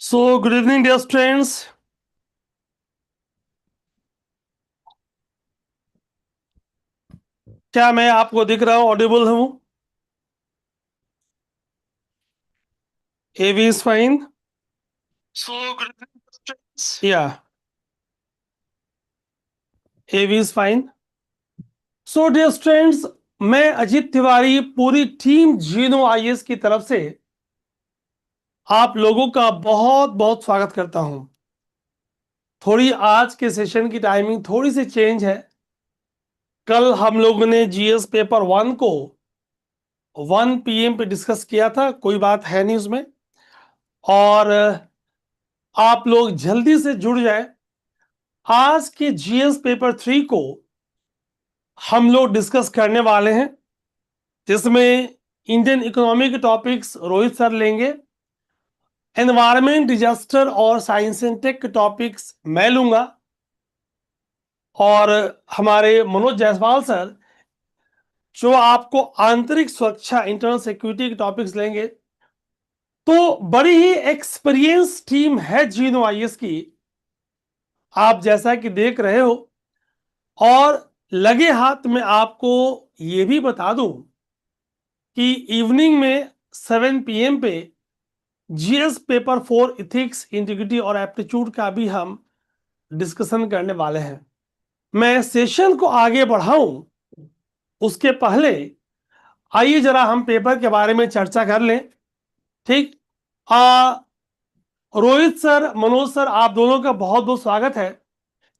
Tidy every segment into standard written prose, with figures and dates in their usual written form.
So, good evening, dear students. क्या मैं आपको दिख रहा हूँ, ऑडिबल हूँ? AV is fine. So, good evening, students. Yeah, AV is fine. So, dear students, मैं अजीत तिवारी पूरी टीम जीनो आईएएस की तरफ से आप लोगों का बहुत बहुत स्वागत करता हूं। थोड़ी आज के सेशन की टाइमिंग थोड़ी सी चेंज है। कल हम लोगों ने जीएस पेपर 1 को 1 PM पे डिस्कस किया था, कोई बात है नहीं उसमें। और आप लोग जल्दी से जुड़ जाए। आज के जीएस पेपर 3 को हम लोग डिस्कस करने वाले हैं, जिसमें इंडियन इकोनॉमी के टॉपिक्स रोहित सर लेंगे, एनवायरमेंट, डिजास्टर और साइंस एंड टेक के टॉपिक्स मैं लूंगा, और हमारे मनोज जायसवाल सर जो आपको आंतरिक सुरक्षा, इंटरनल सिक्योरिटी के टॉपिक्स लेंगे। तो बड़ी ही एक्सपीरियंस टीम है जीनो आईएएस की, आप जैसा कि देख रहे हो। और लगे हाथ में आपको ये भी बता दूं कि इवनिंग में 7 PM पे जीएस पेपर 4 इथिक्स, इंटीग्रिटी और एप्टीट्यूड का भी हम डिस्कशन करने वाले हैं। मैं सेशन को आगे बढ़ाऊं उसके पहले आइए जरा हम पेपर के बारे में चर्चा कर लें। ठीक। रोहित सर, मनोज सर, आप दोनों का बहुत बहुत स्वागत है।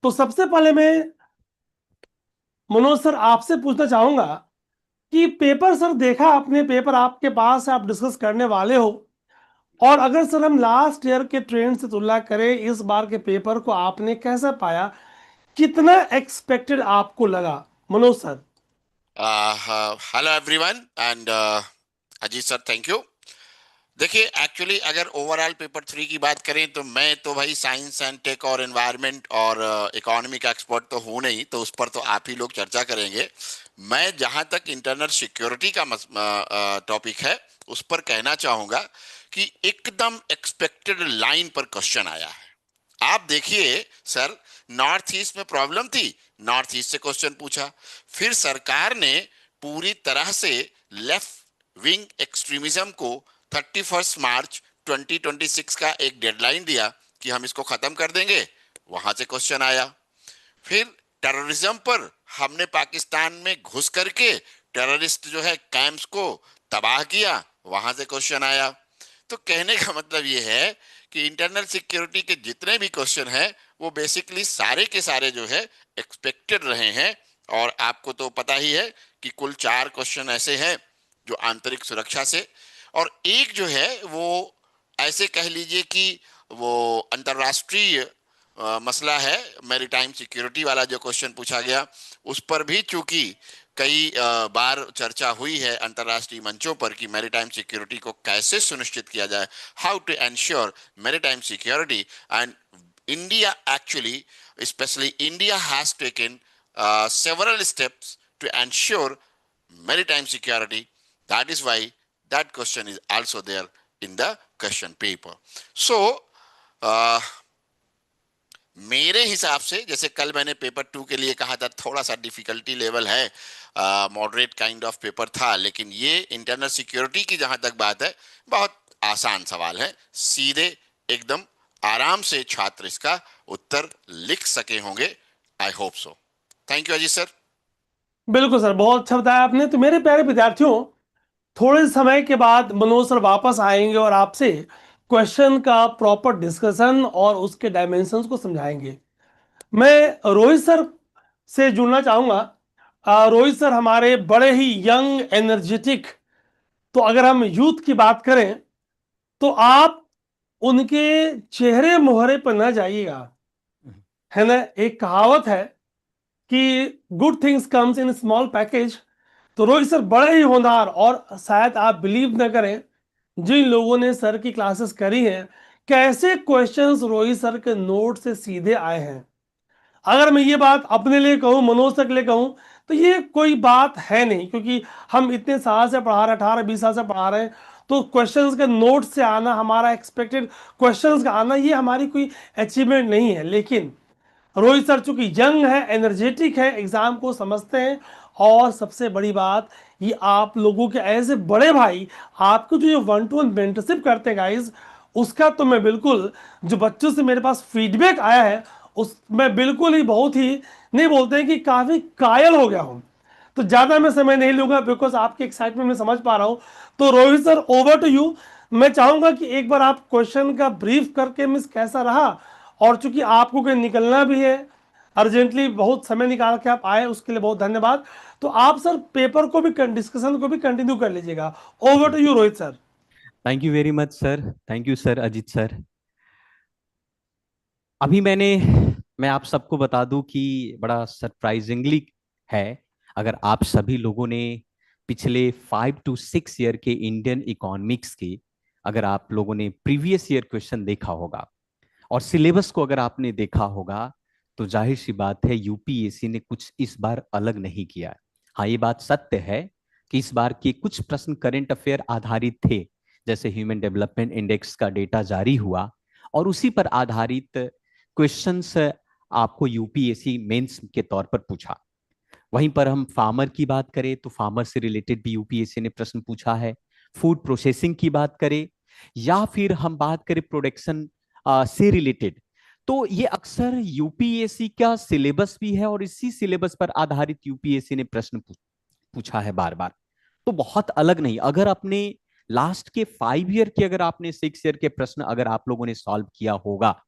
तो सबसे पहले मैं मनोज सर आपसे पूछना चाहूंगा कि पेपर सर देखा आपने, पेपर आपके पास है, आप डिस्कस करने वाले हो। और अगर सर हम लास्ट ईयर के ट्रेंड से तुलना करें, इस बार के पेपर को आपने कैसा पाया, कितना एक्सपेक्टेड आपको लगा, Manoj sir? Hello everyone and Ajit sir, thank you. देखिए, एक्चुअली अगर ओवरऑल पेपर 3 की बात करें तो मैं तो भाई साइंस एंड टेक और एनवायरनमेंट और इकोनॉमी का एक्सपर्ट तो हूं नहीं, तो उस पर तो आप ही लोग चर्चा करेंगे। मैं जहां तक इंटरनल सिक्योरिटी का टॉपिक है उस पर कहना चाहूंगा कि एकदम एक्सपेक्टेड लाइन पर क्वेश्चन आया है। आप देखिए सर, नॉर्थ ईस्ट में प्रॉब्लम थी, नॉर्थ ईस्ट से क्वेश्चन पूछा। फिर सरकार ने पूरी तरह से लेफ्ट विंग एक्सट्रीमिज्म को 31 मार्च 2026 का एक डेडलाइन दिया कि हम इसको खत्म कर देंगे, वहां से क्वेश्चन आया। फिर टेररिज्म पर हमने पाकिस्तान में घुस करके टेररिस्ट जो है कैंप्स को तबाह किया, वहां से क्वेश्चन आया। तो कहने का मतलब ये है कि इंटरनल सिक्योरिटी के जितने भी क्वेश्चन हैं वो बेसिकली सारे के सारे जो है एक्सपेक्टेड रहे हैं। और आपको तो पता ही है कि कुल 4 क्वेश्चन ऐसे हैं जो आंतरिक सुरक्षा से, और एक जो है वो ऐसे कह लीजिए कि वो अंतरराष्ट्रीय मसला है, मैरीटाइम सिक्योरिटी वाला जो क्वेश्चन पूछा गया। उस पर भी चूंकि कई बार चर्चा हुई है अंतरराष्ट्रीय मंचों पर कि मैरीटाइम सिक्योरिटी को कैसे सुनिश्चित किया जाए, how to ensure maritime security. And India actually, especially India has taken several steps to ensure maritime security. That is why that question is also there in the question paper. So, uh, मेरे हिसाब से, जैसे कल मैंने paper 2 के लिए कहा था थोड़ा सा डिफिकल्टी लेवल है, मॉडरेट काइंड ऑफ पेपर था, लेकिन ये इंटरनल सिक्योरिटी की जहां तक बात है बहुत आसान सवाल है, सीधे एकदम आराम से छात्र इसका उत्तर लिख सके होंगे। I hope so. Thank you Ajit sir. बिल्कुल सर, बहुत अच्छा बताया आपने। तो मेरे प्यारे विद्यार्थियों, थोड़े समय के बाद मनोज सर वापस आएंगे और आपसे क्वेश्चन का प्रॉपर डिस्कशन और उसके डायमेंशंस को समझाएंगे। मैं रोहित सर से जुड़ना चाहूंगा। रोहित सर हमारे बड़े ही यंग, एनर्जेटिक, तो अगर हम यूथ की बात करें तो आप उनके चेहरे मोहरे पर न जाइएगा, है ना। एक कहावत है कि good things comes in small package. तो रोहित सर बड़े ही होनहार, और शायद आप बिलीव न करें, जिन लोगों ने सर की क्लासेस करी हैं, कैसे क्वेश्चंस रोहित सर के नोट से सीधे आए हैं। अगर मैं ये बात अपने लिए कहूँ, मनोज सर के लिए कहूँ, तो ये कोई बात है नहीं, क्योंकि हम इतने साल से पढ़ा रहे, 18-20 साल से पढ़ा रहे हैं। तो क्वेश्चंस के नोट से आना, हमारा एक्सपेक्टेड क्वेश्चंस का आना, ये हमारी कोई अचीवमेंट नहीं है। लेकिन रोहित सर चूंकि यंग है, एनर्जेटिक है, एग्जाम को समझते हैं, और सबसे बड़ी बात, ये आप लोगों के एज ए बड़े भाई, आपको जो ये वन टू वन मेंटरशिप करते हैं गाइस, उसका तो मैं बिल्कुल, जो बच्चों से मेरे पास फीडबैक आया है, उसमें बिल्कुल ही, बहुत ही, नहीं बोलते हैं कि काफ़ी कायल हो गया हूँ। तो ज़्यादा मैं समय नहीं लूंगा, बिकॉज आपकी एक्साइटमेंट मैं समझ पा रहा हूँ। तो Rohit sir, over to you. मैं चाहूंगा कि एक बार आप क्वेश्चन का ब्रीफ करके मिस कैसा रहा, और चूंकि आपको कहीं निकलना भी है अर्जेंटली, बहुत समय निकाल के आप आए, उसके लिए बहुत धन्यवाद। तो आप सर पेपर को भी, डिस्कशन को भी कंटिन्यू कर लीजिएगा। Over to ji, you Rohit sir. Thank you very much sir. Thank you sir, Ajit sir. अभी मैं आप सबको बता दूं कि बड़ा सरप्राइजिंगली है, अगर आप सभी लोगों ने पिछले 5 to 6 ईयर के इंडियन इकोनॉमिक्स की, अगर आप लोगों ने प्रीवियस ईयर क्वेश्चन देखा होगा और सिलेबस को अगर आपने देखा होगा, तो जाहिर सी बात है यूपीएससी ने कुछ इस बार अलग नहीं किया है। हाँ, ये बात सत्य है कि इस बार के कुछ प्रश्न करंट अफेयर आधारित थे, जैसे ह्यूमन डेवलपमेंट इंडेक्स का डेटा जारी हुआ और उसी पर आधारित क्वेश्चंस आपको यूपीएससी मेंस के तौर पर पूछा। वहीं पर हम फार्मर की बात करें तो फार्मर से रिलेटेड भी यूपीएससी ने प्रश्न पूछा है। फूड प्रोसेसिंग की बात करें या फिर हम बात करें प्रोडक्शन से रिलेटेड, तो ये अक्सर यूपीएससी का सिलेबस भी है और इसी सिलेबस पर आधारित यूपीएससी ने प्रश्न पूछा है बार बार। तो बहुत अलग नहीं। अगर अपने लास्ट के 5 ईयर के, अगर आपने 6 ईयर के प्रश्न अगर आप लोगों ने सॉल्व किया होगा,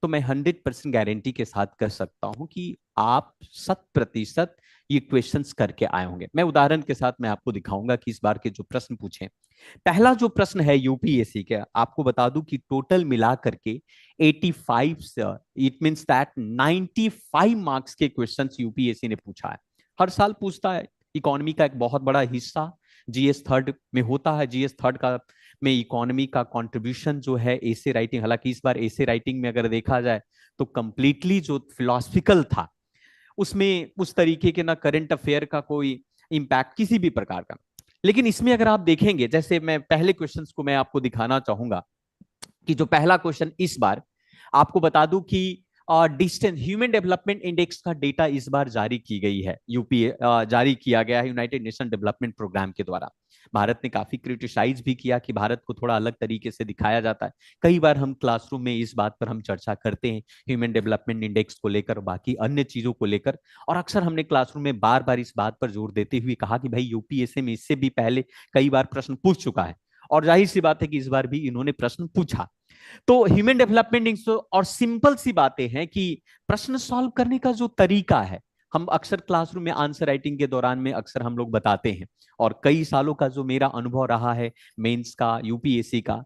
तो मैं 100% गारंटी के साथ कर सकता हूं कि आप 100% ये क्वेश्चंस करके आए होंगे। मैं उदाहरण के साथ मैं आपको दिखाऊंगा कि इस बार के जो प्रश्न पूछे। पहला जो प्रश्न है यूपीएससी के, आपको बता दूं कि टोटल मिला करके 85, इट मींस दैट 95 मार्क्स के क्वेश्चंस यूपीएससी ने पूछा है। हर साल पूछता है। इकोनॉमी का एक बहुत बड़ा हिस्सा जीएस थर्ड में होता है। जीएस थर्ड का में इकोनॉमी का कंट्रीब्यूशन जो है एसे राइटिंग, हालांकि इस बार एसे राइटिंग में अगर देखा जाए तो कंप्लीटली जो फिलोसफिकल था, उसमें उस तरीके के ना करंट अफेयर का कोई इंपैक्ट किसी भी प्रकार का। लेकिन इसमें अगर आप देखेंगे, जैसे मैं पहले क्वेश्चंस को मैं आपको दिखाना चाहूंगा कि जो पहला क्वेश्चन इस बार आपको बता दूं कि डिस्टेंस ह्यूमन डेवलपमेंट इंडेक्स का डेटा इस बार जारी की गई है, यूपीए जारी किया गया है यूनाइटेड नेशन डेवलपमेंट प्रोग्राम के द्वारा। भारत ने काफी क्रिटिसाइज भी किया कि भारत को थोड़ा अलग तरीके से दिखाया जाता है। कई बार हम क्लासरूम में इस बात पर हम चर्चा करते हैं, ह्यूमन डेवलपमेंट इंडेक्स को लेकर, बाकी अन्य चीजों को लेकर, और अक्सर हमने क्लासरूम में बार बार इस बात पर जोर देते हुए कहा कि भाई यूपीएससी में इससे भी पहले कई बार प्रश्न पूछ चुका है, और जाहिर सी बात है कि इस बार भी इन्होंने प्रश्न पूछा। तो ह्यूमन डेवलपमेंट इंडेक्स, और सिंपल सी बातें हैं कि प्रश्न सॉल्व करने का जो तरीका है, हम अक्सर क्लासरूम में आंसर राइटिंग के दौरान में अक्सर हम लोग बताते हैं, और कई सालों का जो मेरा अनुभव रहा है मेंस का, यूपीएससी का,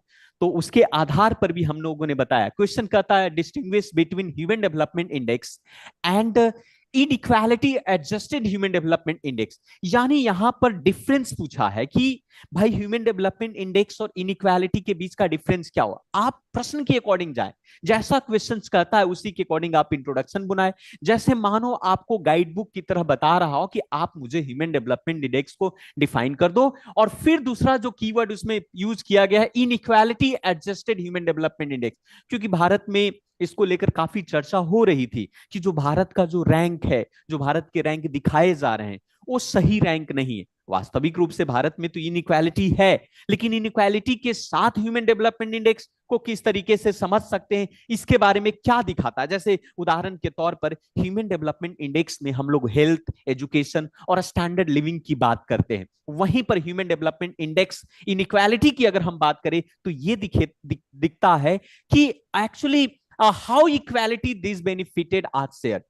तो उसके आधार पर भी हम लोगों ने बताया। क्वेश्चन कहता है distinguish between human development index and inequality adjusted human development index, यानी यहां पर डिफरेंस पूछा है कि भाई ह्यूमन डेवलपमेंट इंडेक्स और इनइक्वालिटी के बीच का डिफरेंस क्या हुआ। आप प्रश्न के अकॉर्डिंग जाए, जैसा क्वेश्चन कहता है उसी के अकॉर्डिंग आप इंट्रोडक्शन बनाए। जैसे मानो आपको गाइड बुक की तरह बता रहा हो कि आप मुझे ह्यूमन डेवलपमेंट इंडेक्स को डिफाइन कर दो, और फिर दूसरा जो कीवर्ड उसमें यूज किया गया है inequality adjusted human development index, क्योंकि भारत में इसको लेकर काफी चर्चा हो रही थी कि जो भारत का जो रैंक है, जो भारत के रैंक दिखाए जा रहे हैं, वो सही रैंक नहीं है। वास्तविक रूप से भारत में तो इनइक्वालिटी है, लेकिन इनइक्वालिटी के साथ ह्यूमन डेवलपमेंट इंडेक्स को किस तरीके से समझ सकते हैं, इसके बारे में क्या दिखाता है। जैसे उदाहरण के तौर पर ह्यूमन डेवलपमेंट इंडेक्स में हम लोग हेल्थ, एजुकेशन और स्टैंडर्ड लिविंग की बात करते हैं, वहीं पर ह्यूमन डेवलपमेंट इंडेक्स इनइक्वालिटी की अगर हम बात करें तो ये दिखता है कि actually how equality this benefited आज शेयर।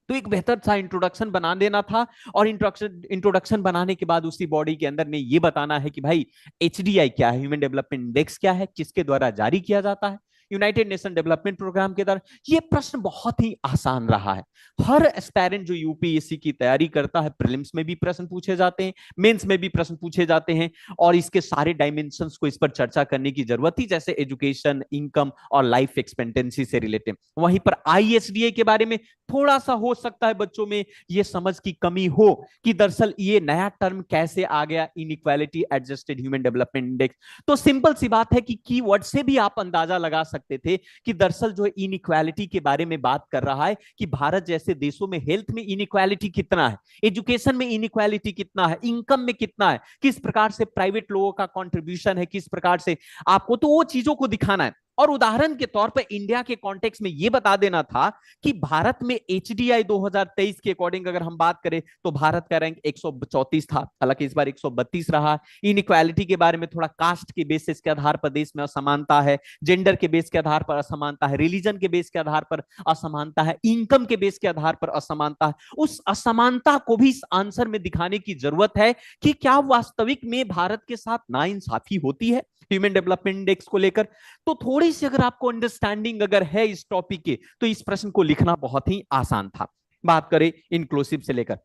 तो एक बेहतर सा इंट्रोडक्शन बना देना था, और इंट्रोडक्शन बनाने के बाद उसी बॉडी के अंदर में ये बताना है कि भाई एचडीआई क्या है, ह्यूमन डेवलपमेंट इंडेक्स क्या है, किसके द्वारा जारी किया जाता है, यूनाइटेड नेशन डेवलपमेंट प्रोग्राम के द्वारा। ये प्रश्न बहुत ही आसान रहा है। हर एस्पायरेंट जो यूपीएससी की तैयारी करता है, प्रीलिम्स में भी प्रश्न पूछे जाते हैं, मेंस में भी प्रश्न पूछे जाते हैं, और इसके सारे डायमेंशंस को इस पर चर्चा करने की जरूरत थी, जैसे एजुकेशन, इनकम और लाइफ एक्सपेक्टेंसी से रिलेटेड। वहीं पर आईएसडीए के बारे में थोड़ा सा हो सकता है बच्चों में ये समझ की कमी हो कि दरअसल ये नया टर्म कैसे आ गया, inequality adjusted human development index. तो सिंपल सी बात है कि कीवर्ड से भी आप अंदाजा लगा सकते थे कि दरअसल जो इनइक्वालिटी के बारे में बात कर रहा है कि भारत जैसे देशों में हेल्थ में इनइक्वालिटी कितना है, एजुकेशन में इनइक्वालिटी कितना है, इनकम में कितना है, किस प्रकार से प्राइवेट लोगों का कंट्रीब्यूशन है, किस प्रकार से आपको तो वो चीजों को दिखाना है। और उदाहरण के तौर पर इंडिया के कॉन्टेक्स्ट में यह बता देना था कि भारत में एचडीआई 2023 के अकॉर्डिंग अगर हम बात करें तो भारत का रैंक 134 था, हालांकि इस बार 132 रहा। इनइक्वालिटी के बारे में थोड़ा कास्ट के बेसिस के आधार पर देश में असमानता है, जेंडर के बेस के आधार पर असमानता है, रिलीजन के बेस के आधार पर असमानता है, इनकम के बेस के आधार पर असमानता है। उस असमानता को भी इस आंसर में दिखाने की जरूरत है कि क्या वास्तविक में भारत के साथ नाइंसाफी होती है ह्यूमन डेवलपमेंट इंडेक्स को लेकर। तो थोड़ी सी अगर आपको अंडरस्टैंडिंग अगर है इस टॉपिक के, तो इस प्रश्न को लिखना बहुत ही आसान था। बात करें इंक्लूसिव से लेकर,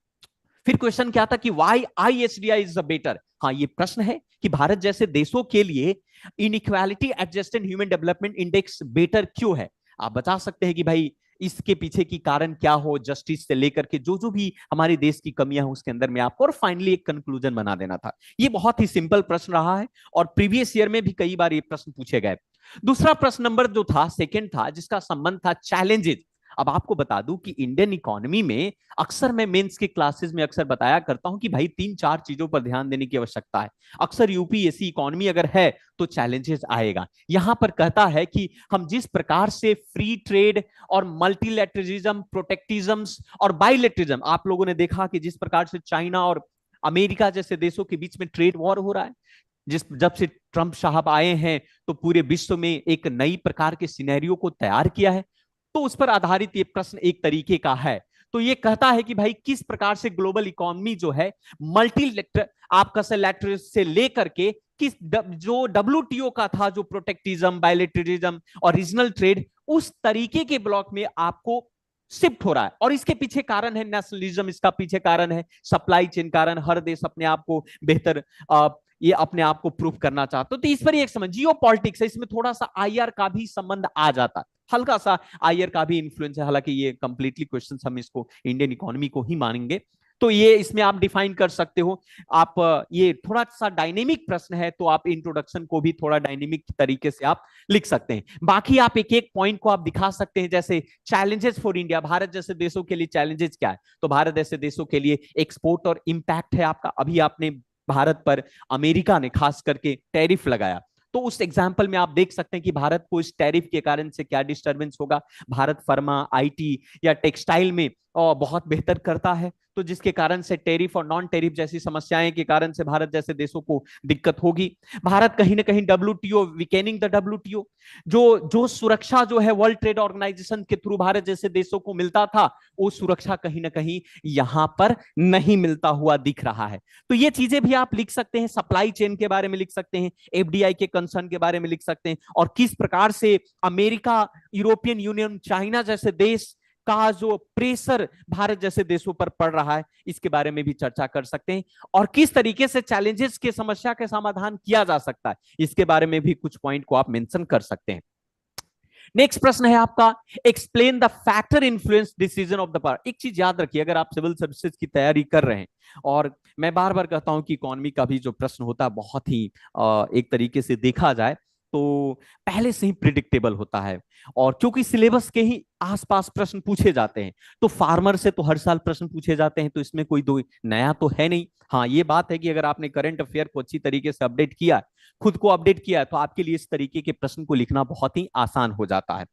फिर क्वेश्चन क्या था कि व्हाई आईएसडीआई इज बेटर। हाँ, ये प्रश्न है कि भारत जैसे देशों के लिए inequality adjusted human development index better क्यों है। आप बता सकते हैं कि भाई इसके पीछे की कारण क्या हो, जस्टिस से लेकर के जो जो भी हमारे देश की कमियां हैं उसके अंदर में आपको, और फाइनली एक कंक्लूजन बना देना था। ये बहुत ही सिंपल प्रश्न रहा है और प्रीवियस ईयर में भी कई बार ये प्रश्न पूछे गए। दूसरा प्रश्न नंबर जो था, सेकंड था, जिसका संबंध था चैलेंजेस। अब आपको बता दूं कि इंडियन इकोनॉमी में अक्सर मैं मेंस के क्लासेस में अक्सर बताया करता हूं कि भाई 3-4 चीजों पर ध्यान देने की आवश्यकता है। अक्सर यूपीएससी इकोनॉमी अगर है तो चैलेंजेस आएगा। यहां पर कहता है कि हम जिस प्रकार से फ्री ट्रेड और मल्टीलैटरलिज्म, प्रोटेक्टिज्म और बाइलैटरलिज्म, आप लोगों ने देखा कि जिस प्रकार से चाइना और अमेरिका जैसे देशों के बीच में ट्रेड वॉर हो रहा है, जब से ट्रंप साहब आए हैं तो पूरे विश्व में एक नई प्रकार के सिनेरियो को तैयार किया है। तो उस पर आधारित ये प्रश्न एक तरीके का है। तो ये कहता है कि भाई किस प्रकार से ग्लोबल इकोनॉमी जो है मल्टीलैटरल, आपका से लैटरल से लेकर के किस जो डब्ल्यूटीओ का था, जो प्रोटेक्टिज्म, बायलैटरलिज्म और रीजनल ट्रेड, उस तरीके के ब्लॉक में आपको शिफ्ट हो रहा है। और इसके पीछे कारण है नेशनलिज्म, इसका पीछे कारण है सप्लाई चेन कारण, हर देश अपने आप को बेहतर ये अपने आप को प्रूव करना चाहते हो। तो इस पर एक समझ, जियो पॉलिटिक्स है, इसमें थोड़ा सा आईआर का भी संबंध आ जाता है, हल्का सा आईआर का भी इन्फ्लुएंस है। हालांकि ये कंप्लीटली क्वेश्चन हम इसको इंडियन इकोनॉमी को ही मानेंगे। तो ये इसमें आप डिफाइन कर सकते हो। आप ये थोड़ा सा डायनेमिक प्रश्न है तो आप इंट्रोडक्शन को भी थोड़ा डायनेमिक तरीके से आप लिख सकते हैं। बाकी आप एक एक पॉइंट को आप दिखा सकते हैं, जैसे चैलेंजेस फॉर इंडिया, भारत जैसे देशों के लिए चैलेंजेस क्या है। तो भारत जैसे देशों के लिए एक्सपोर्ट और इंपैक्ट है आपका। अभी आपने भारत पर अमेरिका ने खास करके टैरिफ लगाया, तो उस एग्जाम्पल में आप देख सकते हैं कि भारत को इस टैरिफ के कारण से क्या डिस्टरबेंस होगा। भारत फार्मा, आईटी या टेक्सटाइल में बहुत बेहतर करता है, तो जिसके कारण से टैरिफ और नॉन टैरिफ जैसी समस्याएं के कारण से भारत जैसे देशों को दिक्कत होगी। भारत कहीं ना कहीं डब्ल्यूटीओ, वीकेनिंग द डब्ल्यूटीओ, जो सुरक्षा जो है वर्ल्ड ट्रेड ऑर्गेनाइजेशन के थ्रू भारत जैसे देशों को मिलता था, वो सुरक्षा कहीं ना कहीं यहां पर नहीं मिलता हुआ दिख रहा है। तो ये चीजें भी आप लिख सकते हैं, सप्लाई चेन के बारे में लिख सकते हैं, एफडीआई के कंसर्न के बारे में लिख सकते हैं, और किस प्रकार से अमेरिका, यूरोपियन यूनियन, चाइना जैसे देश का जो प्रेशर भारत जैसे देशों पर पड़ रहा है, इसके बारे में भी चर्चा कर सकते हैं। और किस तरीके से चैलेंजेस के समस्या के समाधान किया जा सकता है, इसके बारे में भी कुछ पॉइंट को आप मेंशन कर सकते हैं। नेक्स्ट प्रश्न है आपका, explain the factor influence decision of the power. एक चीज याद रखिए, अगर आप सिविल सर्विसेज की तैयारी कर रहे हैं, और मैं बार बार कहता हूं कि इकोनॉमी का भी जो प्रश्न होता है बहुत ही एक तरीके से देखा जाए तो पहले से ही प्रिडिक्टेबल होता है, और क्योंकि सिलेबस के ही आसपास प्रश्न पूछे जाते हैं, तो फार्मर से तो हर साल प्रश्न पूछे जाते हैं, तो इसमें कोई दो नया तो है नहीं। हाँ, ये बात है कि अगर आपने करंट अफेयर को अच्छी तरीके से अपडेट किया, खुद को अपडेट किया, तो आपके लिए इस तरीके के प्रश्न को लिखना बहुत ही आसान हो जाता है।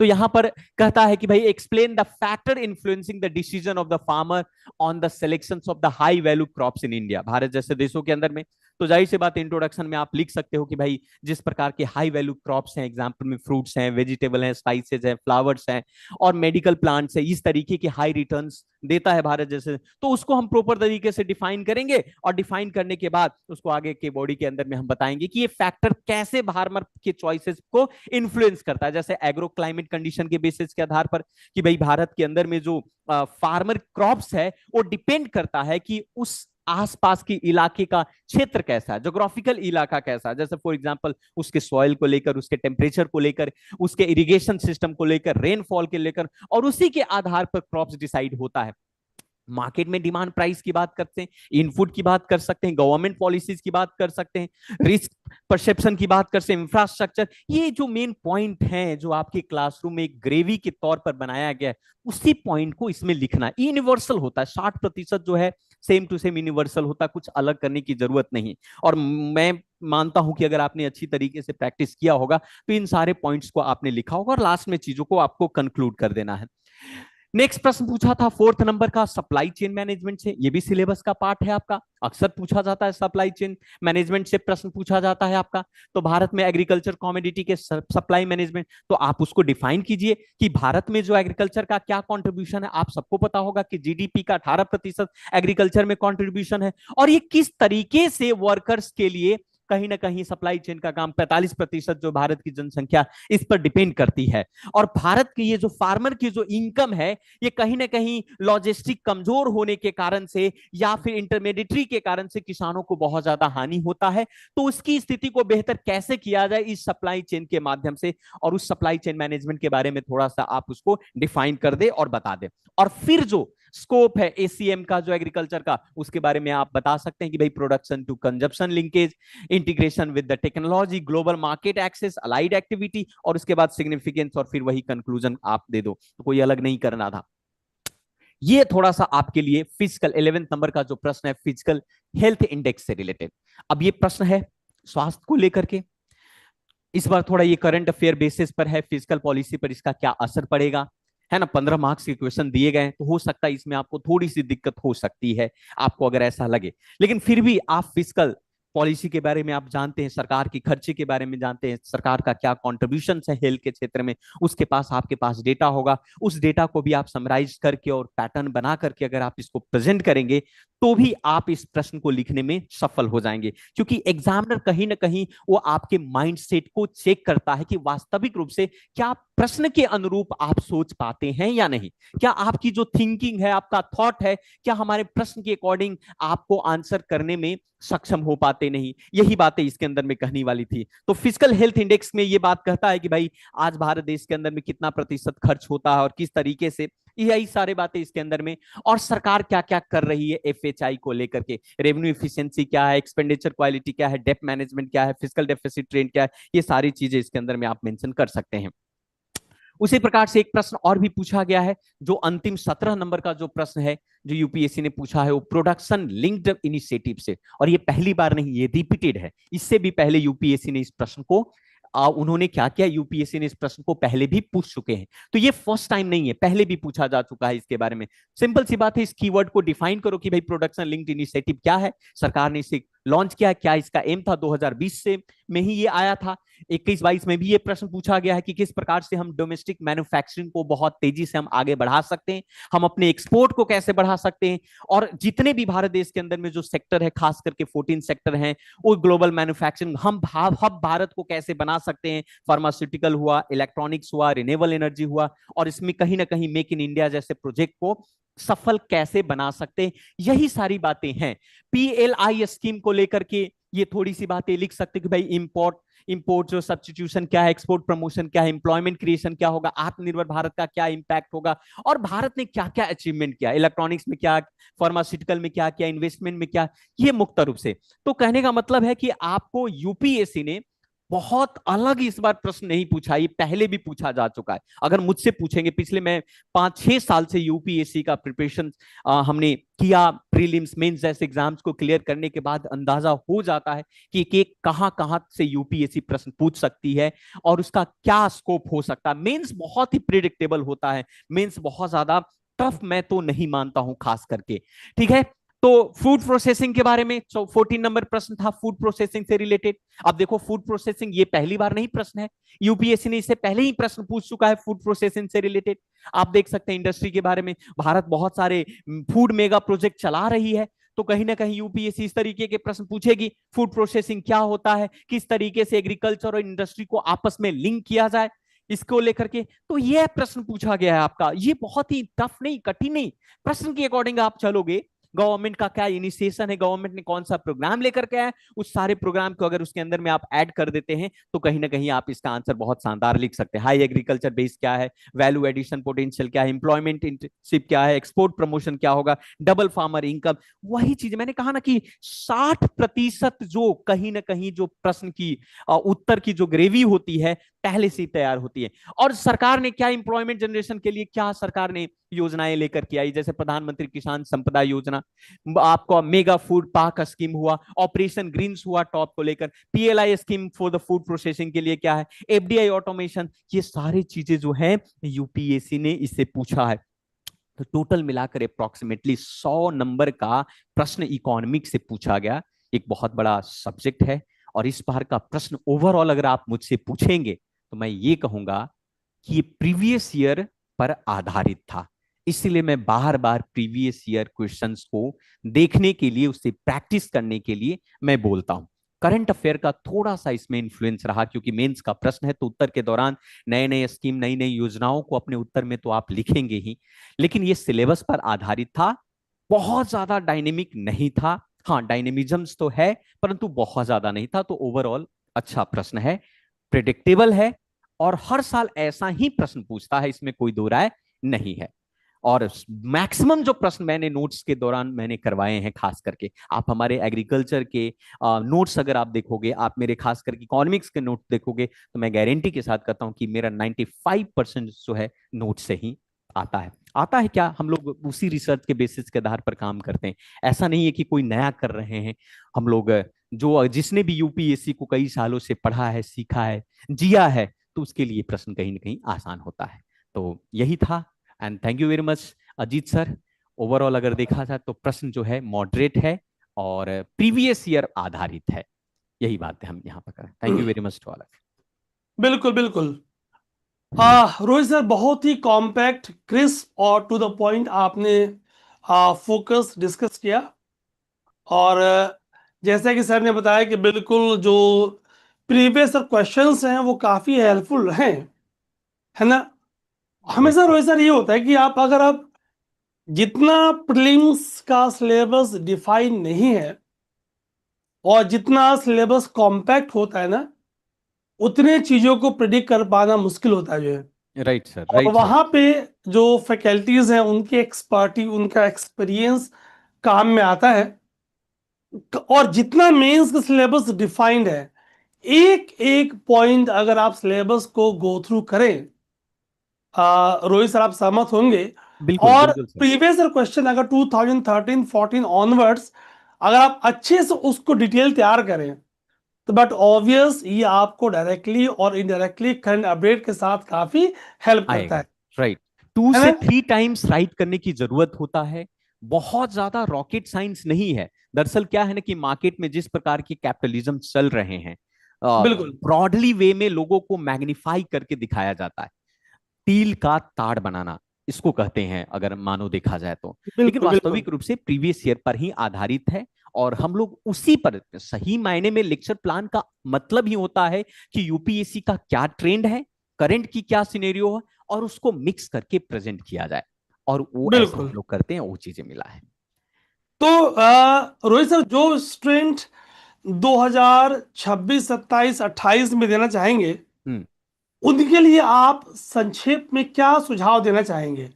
तो यहां पर कहता है कि भाई explain the factor influencing the decision of the farmer on the selection of the high value crops in India, Bharat जैसे देशों के अंदर में। तो तो जाहिर सी बात इंट्रोडक्शन में आप लिख सकते हो कि भाई जिस प्रकार के हाई वैल्यू क्रॉप्स हैं, एग्जाम्पल में फ्रूट्स हैं, वेजिटेबल हैं, स्पाइसेस हैं, फ्लावर्स हैं और मेडिकल प्लांट्स है, इस तरीके के हाई रिटर्न्स देता है भारत जैसे, तो उसको हम प्रॉपर तरीके से डिफाइन करेंगे और डिफाइन करने के बाद उसको आगे के बॉडी के अंदर में हम बताएंगे कि ये फैक्टर कैसे फार्मर के चॉइसेस को इन्फ्लुएंस करता है। जैसे एग्रो क्लाइमेट कंडीशन के बेसिस के आधार पर कि भाई भारत के अंदर में जो फार्मर क्रॉप्स है वो डिपेंड करता है कि उस आसपास के इलाके का क्षेत्र कैसा है, जोग्राफिकल इलाका कैसा है, जैसे फॉर एग्जांपल उसके सॉइल को लेकर, उसके टेम्परेचर को लेकर, उसके इरिगेशन सिस्टम को लेकर, रेनफॉल के लेकर, और उसी के आधार पर क्रॉप्स डिसाइड होता है। मार्केट में डिमांड प्राइस की बात करते हैं, इनपुट की बात कर सकते हैं, गवर्नमेंट पॉलिसीज की बात कर सकते हैं, रिस्क परसेप्शन की बात कर सकते हैं, इंफ्रास्ट्रक्चर। ये जो मेन पॉइंट हैं जो आपके क्लासरूम में एक ग्रेवी के तौर पर बनाया गया है, उसी पॉइंट को इसमें लिखना। यूनिवर्सल होता है, 60% जो है सेम टू सेम यूनिवर्सल होता है, कुछ अलग करने की जरूरत नहीं। और मैं मानता हूं कि अगर आपने अच्छी तरीके से प्रैक्टिस किया होगा तो इन सारे पॉइंट्स को आपने लिखा होगा और लास्ट में चीजों को आपको कंक्लूड कर देना है। नेक्स्ट प्रश्न पूछा था 4th नंबर का सप्लाई चेन मैनेजमेंट से, ये भी सिलेबस का पार्ट है आपका, अक्सर पूछा जाता है सप्लाई चेन मैनेजमेंट से प्रश्न पूछा जाता है आपका। तो भारत में एग्रीकल्चर कमोडिटी के सप्लाई मैनेजमेंट, तो आप उसको डिफाइन कीजिए कि भारत में जो एग्रीकल्चर का क्या कंट्रीब्यूशन है। आप सबको पता होगा कि जीडीपी का 18% एग्रीकल्चर में कंट्रीब्यूशन है, और ये किस तरीके से वर्कर्स के लिए कहीं ना कहीं सप्लाई चेन का काम 45% जो भारत की जनसंख्या इस पर डिपेंड करती है। और भारत की ये जो फार्मर की जो इनकम है ये कहीं ना कहीं लॉजिस्टिक कमजोर होने के कारण से या फिर इंटरमीडिएटरी के कारण से किसानों को बहुत ज्यादा हानि होता है। तो उसकी स्थिति को बेहतर कैसे किया जाए इस सप्लाई चेन के माध्यम से, और उस सप्लाई चेन मैनेजमेंट के बारे में थोड़ा सा आप उसको डिफाइन कर दे और बता दे। और फिर जो स्कोप है एसीएम का जो एग्रीकल्चर का, उसके बारे में आप बता सकते हैं कि भाई production to consumption linkage, integration with the technology, global market access, allied activity, और उसके बाद सिग्निफिकेंस, और फिर वही कंक्लूजन आप दे दो, तो कोई अलग नहीं करना था। ये थोड़ा सा आपके लिए फिजिकल 11th नंबर का जो प्रश्न है फिजिकल हेल्थ इंडेक्स से रिलेटेड। अब ये प्रश्न है स्वास्थ्य को लेकर के, इस बार थोड़ा ये करंट अफेयर बेसिस पर है, फिजिकल पॉलिसी पर इसका क्या असर पड़ेगा, है ना। 15 मार्क्स के क्वेश्चन दिए गए, तो हो सकता है इसमें आपको थोड़ी सी दिक्कत हो सकती है, आपको अगर ऐसा लगे। लेकिन फिर भी आप फिजिकल पॉलिसी के बारे में आप जानते हैं, सरकार की खर्चे के बारे में जानते हैं, सरकार का क्या कॉन्ट्रीब्यूशन है हेल्थ के क्षेत्र में, उसके पास आपके पास डेटा होगा। उस डेटा को भी आप समराइज करके और पैटर्न बना करके अगर आप इसको प्रेजेंट करेंगे तो भी आप इस प्रश्न को लिखने में सफल हो जाएंगे, क्योंकि एग्जामिनर कहीं ना कहीं वो आपके माइंड सेट को चेक करता है कि वास्तविक रूप से क्या प्रश्न के अनुरूप आप सोच पाते हैं या नहीं, क्या आपकी जो थिंकिंग है, आपका थॉट है, क्या हमारे प्रश्न के अकॉर्डिंग आपको आंसर करने में सक्षम हो पाते नहीं। यही बातें इसके अंदर में कहने वाली थी। तो फिजिकल हेल्थ इंडेक्स में ये बात कहता है कि भाई आज भारत देश के अंदर में कितना प्रतिशत खर्च होता है और किस तरीके से, यही सारी बातें इसके अंदर में, और सरकार क्या क्या कर रही है एफएचआई को लेकर के, रेवेन्यू एफिशिएंसी क्या है, एक्सपेंडिचर क्वालिटी क्या है, डेप्थ मैनेजमेंट क्या है, फिजिकल डेफिसिट ट्रेंड क्या है, ये सारी चीजें इसके अंदर में आप मेंशन कर सकते हैं। उसी प्रकार से एक प्रश्न और भी पूछा गया है, जो अंतिम 17 नंबर का जो प्रश्न है जो यूपीएससी ने पूछा है वो प्रोडक्शन लिंक्ड इनिशिएटिव से, और ये पहली बार नहीं, ये रिपीटेड है। इससे भी पहले यूपीएससी ने इस प्रश्न को उन्होंने क्या किया, यूपीएससी ने इस प्रश्न को पहले भी पूछ चुके हैं, तो ये फर्स्ट टाइम नहीं है, पहले भी पूछा जा चुका है इसके बारे में। सिंपल सी बात है, इस कीवर्ड को डिफाइन करो कि भाई प्रोडक्शन लिंक्ड इनिशिएटिव क्या है, सरकार ने इसे लॉन्च किया, क्या इसका एम था, 2020 से में ही ये आया था। 21-22 में भी ये प्रश्न पूछा गया है कि किस प्रकार से हम डोमेस्टिक मैन्युफैक्चरिंग को बहुत तेजी से हम आगे बढ़ा सकते हैं, हम अपने एक्सपोर्ट को कैसे बढ़ा सकते हैं, और जितने भी भारत देश के अंदर में जो सेक्टर है, खास करके 14 सेक्टर हैं, वो ग्लोबल मैन्युफैक्चरिंग हम हब भारत को कैसे बना सकते हैं। फार्मास्यूटिकल हुआ, इलेक्ट्रॉनिक्स हुआ, रिन्यूएबल एनर्जी हुआ, और इसमें कहीं ना कहीं मेक इन इंडिया जैसे प्रोजेक्ट को सफल कैसे बना सकते हैं, यही सारी बातें हैं। पीएलआई स्कीम को लेकर के ये थोड़ी सी बातें लिख सकते कि भाई इंपोर्ट जो सब्स्टिट्यूशन क्या है, एक्सपोर्ट प्रमोशन क्या है, एम्प्लॉयमेंट क्रिएशन क्या होगा, आत्मनिर्भर भारत का क्या इंपैक्ट होगा, और भारत ने क्या क्या अचीवमेंट किया, इलेक्ट्रॉनिक्स में क्या, फार्मास्यूटिकल में क्या क्या, इन्वेस्टमेंट में क्या, ये मुक्त रूप से। तो कहने का मतलब है कि आपको यूपीएससी ने बहुत अलग इस बार प्रश्न नहीं पूछा, ये पहले भी पूछा जा चुका है। अगर मुझसे पूछेंगे, पिछले मैं 5-6 साल से यूपीएससी का प्रिपरेशन हमने किया, प्रीलिम्स मेंस जैसे एग्जाम्स को क्लियर करने के बाद अंदाजा हो जाता है कि एक कहां कहां से यूपीएससी प्रश्न पूछ सकती है और उसका क्या स्कोप हो सकता है। मेंस बहुत ही प्रिडिक्टेबल होता है, मेंस बहुत ज्यादा टफ मैं तो नहीं मानता हूं खास करके, ठीक है। तो फूड प्रोसेसिंग के बारे में 14 नंबर प्रश्न था फूड प्रोसेसिंग से रिलेटेड। अब देखो फूड प्रोसेसिंग ये पहली बार नहीं प्रश्न है, यूपीएससी ने इससे पहले ही प्रश्न पूछ चुका है फूड प्रोसेसिंग से रिलेटेड। आप देख सकते हैं इंडस्ट्री के बारे में, भारत बहुत सारे फूड मेगा प्रोजेक्ट चला रही है, तो कहीं ना कहीं यूपीएससी इस तरीके के प्रश्न पूछेगी, फूड प्रोसेसिंग क्या होता है, किस तरीके से एग्रीकल्चर और इंडस्ट्री को आपस में लिंक किया जाए, इसको लेकर के तो यह प्रश्न पूछा गया है आपका। ये बहुत ही टफ नहीं, कठिन नहीं, प्रश्न के अकॉर्डिंग आप चलोगे। गवर्नमेंट का क्या इनिशिएशन है, गवर्नमेंट ने कौन सा प्रोग्राम लेकर के आया, उस सारे प्रोग्राम को अगर उसके अंदर में आप ऐड कर देते हैं तो कहीं ना कहीं आप इसका आंसर बहुत शानदार लिख सकते हैं। हाई एग्रीकल्चर बेस क्या है, वैल्यू एडिशन पोटेंशियल क्या है, एम्प्लॉयमेंट इंटर्नशिप क्या है, एक्सपोर्ट प्रमोशन क्या होगा, डबल फार्मर इनकम, वही चीज मैंने कहा ना कि 60% जो कहीं ना कहीं जो प्रश्न की उत्तर की जो ग्रेवी होती है पहले से ही तैयार होती है। और सरकार ने क्या एम्प्लॉयमेंट जनरेशन के लिए क्या सरकार ने योजनाएं लेकर के आई, जैसे प्रधानमंत्री किसान संपदा योजना, आपको मेगा फूड पार्क स्कीम हुआ, ऑपरेशन ग्रीन्स हुआ टॉप को लेकर, PLI scheme for the food processing के लिए क्या है, एफडीआई ऑटोमेशन, ये सारी चीजें जो है यूपीएससी ने इससे पूछा है। तो टोटल मिलाकर अप्रोक्सीमेटली 100 नंबर का प्रश्न इकोनॉमिक से पूछा गया। एक बहुत बड़ा सब्जेक्ट है और इस बार का प्रश्न ओवरऑल अगर आप मुझसे पूछेंगे तो मैं ये कहूंगा कि ये प्रीवियस ईयर पर आधारित था, इसलिए मैं बार बार प्रीवियस ईयर क्वेश्चंस को देखने के लिए, उससे प्रैक्टिस करने के लिए मैं बोलता हूं। करंट अफेयर का थोड़ा सा इसमें इन्फ्लुएंस रहा, क्योंकि मेंस का प्रश्न है तो उत्तर के दौरान नए नए स्कीम, नई नई योजनाओं को अपने उत्तर में तो आप लिखेंगे ही, लेकिन ये सिलेबस पर आधारित था, बहुत ज्यादा डायनेमिक नहीं था। हाँ डायनेमिज्म्स तो है परंतु बहुत ज्यादा नहीं था। तो ओवरऑल अच्छा प्रश्न है, प्रिडिक्टेबल है और हर साल ऐसा ही प्रश्न पूछता है, इसमें कोई दो राय नहीं है। और मैक्सिमम जो प्रश्न मैंने नोट्स के दौरान मैंने करवाए हैं, खास करके आप हमारे एग्रीकल्चर के नोट्स अगर आप देखोगे, आप मेरे खास करके इकोनॉमिक्स के नोट देखोगे, तो मैं गारंटी के साथ कहता हूं कि मेरा 95% जो है नोट से ही आता है। आता है क्या, हम लोग उसी रिसर्च के बेसिस के आधार पर काम करते हैं, ऐसा नहीं है कि कोई नया कर रहे हैं हम लोग। जो जिसने भी यूपीएससी को कई सालों से पढ़ा है, सीखा है, जिया है, तो उसके लिए प्रश्न कहीं ना कहीं आसान होता है। तो यही था and thank you very much Ajit sir. Overall अगर देखा जाए तो प्रश्न जो है मॉडरेट है और प्रीवियस ईयर आधारित है, यही बात है हम यहाँ पर करें। Thank you very much to all of. बिल्कुल बिल्कुल। रोहित सर, बहुत ही कॉम्पैक्ट, क्रिस्प और टू द पॉइंट आपने फोकस डिस्कस किया। और जैसा कि सर ने बताया कि बिल्कुल जो प्रीवियस क्वेश्चंस हैं वो काफ़ी हेल्पफुल हैं, है ना। हमेशा रोहित सर ये होता है कि अगर आप जितना प्रीलिम्स का सिलेबस डिफाइन नहीं है और जितना सिलेबस कॉम्पैक्ट होता है ना, उतने चीज़ों को प्रिडिक्ट कर पाना मुश्किल होता है जो है। राइट सर, और राइट सर। वहाँ पे जो फैकल्टीज हैं उनकी एक्सपर्टी, उनका एक्सपीरियंस काम में आता है। और जितना मेंस का सिलेबस डिफाइंड है, एक एक पॉइंट अगर आप सिलेबस को गो थ्रू करें, रोहित सर आप सहमत होंगे। बिल्कुल और बिल्कुल सर। प्रीवियस क्वेश्चन अगर 2013-14 ऑनवर्ड्स अगर आप अच्छे से उसको डिटेल तैयार करें, तो बट ऑब्वियस ये आपको डायरेक्टली और इनडायरेक्टली करंट अपडेट के साथ काफी हेल्प करता आएगा, है राइट। 2 है से ना। 3 टाइम्स राइट करने की जरूरत होता है, बहुत ज्यादा रॉकेट साइंस नहीं है। दरअसल क्या है ना कि मार्केट में जिस प्रकार की कैपिटलिज्म चल रहे हैं, बिल्कुल ब्रॉडली वे में लोगों को मैग्नीफाई करके दिखाया जाता है, तील का ताड़ बनाना इसको कहते हैं अगर मानो देखा जाए तो। लेकिन बिल्कुल बिल्कुल वास्तविक रूप से प्रीवियस ईयर पर ही आधारित है और हम लोग उसी पर सही मायने में लेक्चर प्लान का मतलब ही होता है कि यूपीएससी का क्या ट्रेंड है, करंट की क्या सिनेरियो है, और उसको मिक्स करके प्रेजेंट किया जाए, और वो ऐसा हम बिल्कुल। लोग करते हैं, वो चीजें मिला है। तो रोहित सर, जो स्टूडेंट 2026, 27, 28 में देना चाहेंगे, हम्म। उनके लिए आप संक्षेप में क्या सुझाव देना चाहेंगे।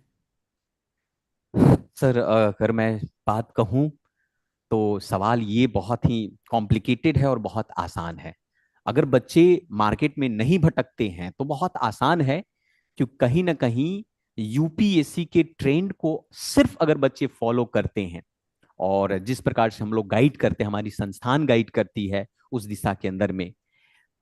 सर अगर मैं बात कहूं तो सवाल ये बहुत ही कॉम्प्लिकेटेड है और बहुत आसान है। अगर बच्चे मार्केट में नहीं भटकते हैं तो बहुत आसान है, क्योंकि कहीं ना कहीं यूपीएससी के ट्रेंड को सिर्फ अगर बच्चे फॉलो करते हैं और जिस प्रकार से हम लोग गाइड करते हैं, हमारी संस्थान गाइड करती है उस दिशा के अंदर में,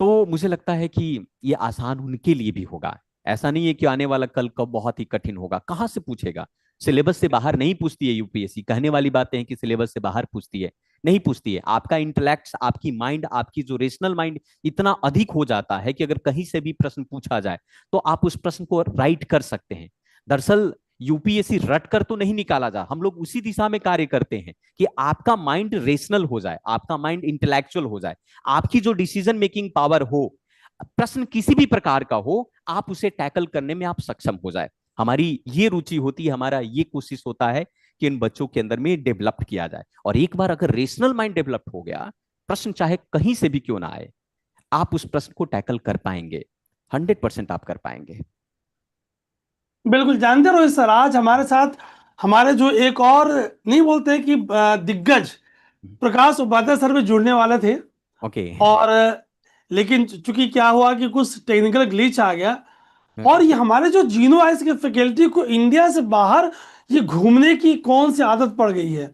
तो मुझे लगता है कि ये आसान उनके लिए भी होगा। ऐसा नहीं है कि आने वाला कल कब बहुत ही कठिन होगा, कहाँ से पूछेगा, सिलेबस से बाहर नहीं पूछती है यूपीएससी। कहने वाली बातें हैं कि सिलेबस से बाहर पूछती है, नहीं पूछती है। आपका इंटेलेक्ट, आपकी माइंड, आपकी जो रेशनल माइंड इतना अधिक हो जाता है कि अगर कहीं से भी प्रश्न पूछा जाए तो आप उस प्रश्न को राइट कर सकते हैं। दरअसल यूपीएससी रट कर तो नहीं निकाला जा, हम लोग उसी दिशा में कार्य करते हैं कि आपका माइंड रेशनल हो जाए, आपका माइंड इंटेलेक्चुअल हो जाए, आपकी जो डिसीजन मेकिंग पावर हो, प्रश्न किसी भी प्रकार का हो, आप उसे टैकल करने में आप सक्षम हो जाए। हमारी ये रुचि होती है, हमारा ये कोशिश होता है कि इन बच्चों के अंदर में डेवलप किया जाए। और एक बार अगर रेशनल माइंड डेवलप हो गया, प्रश्न चाहे कहीं से भी क्यों ना आए, आप उस प्रश्न को टैकल कर पाएंगे, 100% आप कर पाएंगे। बिल्कुल। जानते रहो सर, आज हमारे साथ हमारे जो एक और, नहीं बोलते कि दिग्गज, प्रकाश उपाध्याय सर भी जुड़ने वाले थे। ओके। और लेकिन चूंकि क्या हुआ कि कुछ टेक्निकल ग्लिच आ गया, और ये हमारे जो जीनो आइस के फैकल्टी को इंडिया से बाहर ये घूमने की कौन सी आदत पड़ गई है।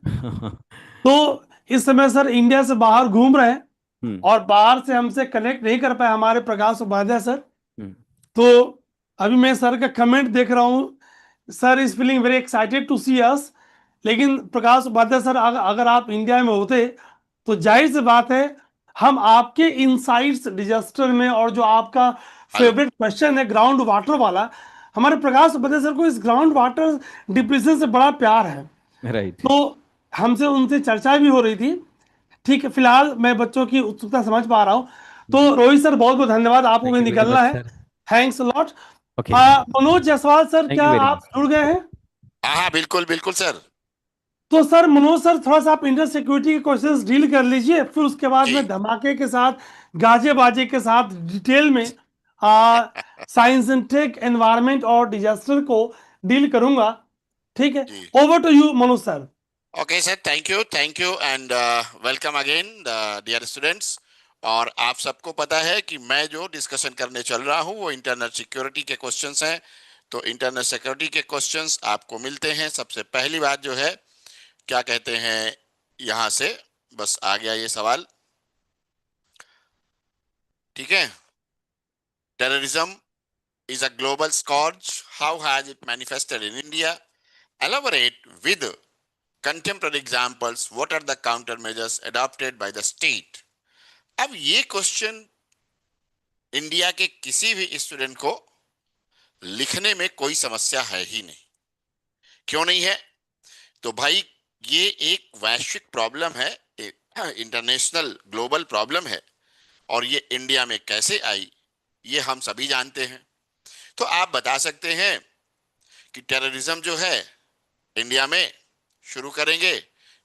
तो इस समय सर इंडिया से बाहर घूम रहे हैं, और बाहर से हमसे कनेक्ट नहीं कर पाए हमारे प्रकाश उपाध्याय सर। तो अभी मैं सर का कमेंट देख रहा हूँ, sir is feeling very excited to see us. लेकिन प्रकाश उपाध्याय सर, अगर आप इंडिया में होते तो जाहिर सी बात है हम आपके इनसाइट्स डिजास्टर में, और जो आपका हेलो। फेवरेट क्वेश्चन है ग्राउंड वाटर वाला, हमारे प्रकाश उपाध्याय सर को इस ग्राउंड वाटर डिप्रेशन से बड़ा प्यार है। राइट। तो हमसे उनसे चर्चा भी हो रही थी। ठीक है, फिलहाल मैं बच्चों की उत्सुकता समझ पा रहा हूँ। तो रोहित सर, बहुत बहुत धन्यवाद, आपको भी थैंक यू वेरी निकलना मच है। Sir. Thanks lot. Okay. Manoj Jaiswal sir, thank क्या यू वेरी आप मच। जुड़ गए हैं? हाँ बिल्कुल बिल्कुल सर। तो सर मनोज सर, थोड़ा सा आप इंटर सिक्योरिटी के क्वेश्चंस डील कर लीजिए, फिर उसके बाद जी। में धमाके के साथ, गाजे बाजे के साथ डिटेल में साइंस एंड टेक, एनवायरनमेंट और डिजास्टर को डील करूंगा। ठीक है, जी। Over to you Manoj sir. Okay sir, thank you and welcome again dear students. और आप सबको पता है कि मैं जो डिस्कशन करने चल रहा हूँ वो इंटरनेट सिक्योरिटी के क्वेश्चंस हैं। तो इंटरनेट सिक्योरिटी के क्वेश्चंस आपको मिलते हैं। सबसे पहली बात जो है, क्या कहते हैं, यहां से बस आ गया ये सवाल। ठीक है, terrorism is a global scourge. How has it manifested in India? Elaborate with contemporary examples. What are the countermeasures adopted by the state? अब ये क्वेश्चन इंडिया के किसी भी स्टूडेंट को लिखने में कोई समस्या है ही नहीं। क्यों नहीं है? तो भाई ये एक वैश्विक प्रॉब्लम है, इंटरनेशनल ग्लोबल प्रॉब्लम है, और ये इंडिया में कैसे आई ये हम सभी जानते हैं। तो आप बता सकते हैं कि टेररिज्म जो है इंडिया में शुरू करेंगे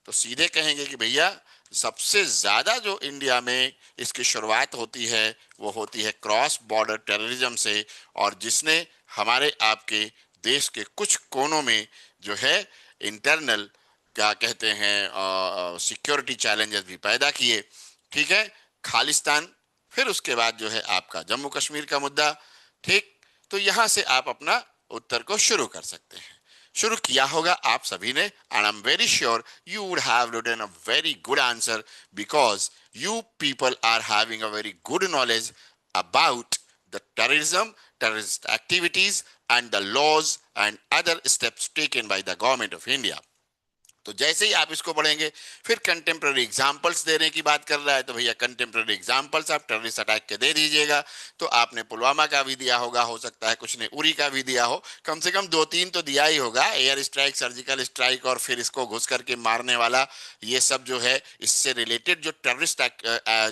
तो सीधे कहेंगे कि भैया सबसे ज्यादा जो इंडिया में इसकी शुरुआत होती है वो होती है क्रॉस बॉर्डर टेररिज्म से, और जिसने हमारे आपके देश के कुछ कोनों में जो है इंटरनल, क्या कहते हैं, सिक्योरिटी चैलेंजेस भी पैदा किए। ठीक है, खालिस्तान, फिर उसके बाद जो है आपका जम्मू कश्मीर का मुद्दा। ठीक, तो यहां से आप अपना उत्तर को शुरू कर सकते हैं। शुरू किया होगा आप सभी ने, and I am very sure you would have written a very good answer, because you people are having a very good knowledge about the terrorism, terrorist activities and the laws and other steps taken by the government of India. तो जैसे ही आप इसको पढ़ेंगे, फिर contemporary examples देने की बात कर रहा है, तो भैया कंटेम्प्रेरी एग्जाम्पल्स आप टेररिस्ट अटैक के दे दीजिएगा। तो आपने पुलवामा का भी दिया होगा, हो सकता है कुछ ने उरी का भी दिया हो, कम से कम 2-3 तो दिया ही होगा, एयर स्ट्राइक, सर्जिकल स्ट्राइक, और फिर इसको घुस करके मारने वाला, ये सब जो है इससे रिलेटेड जो टेररिस्ट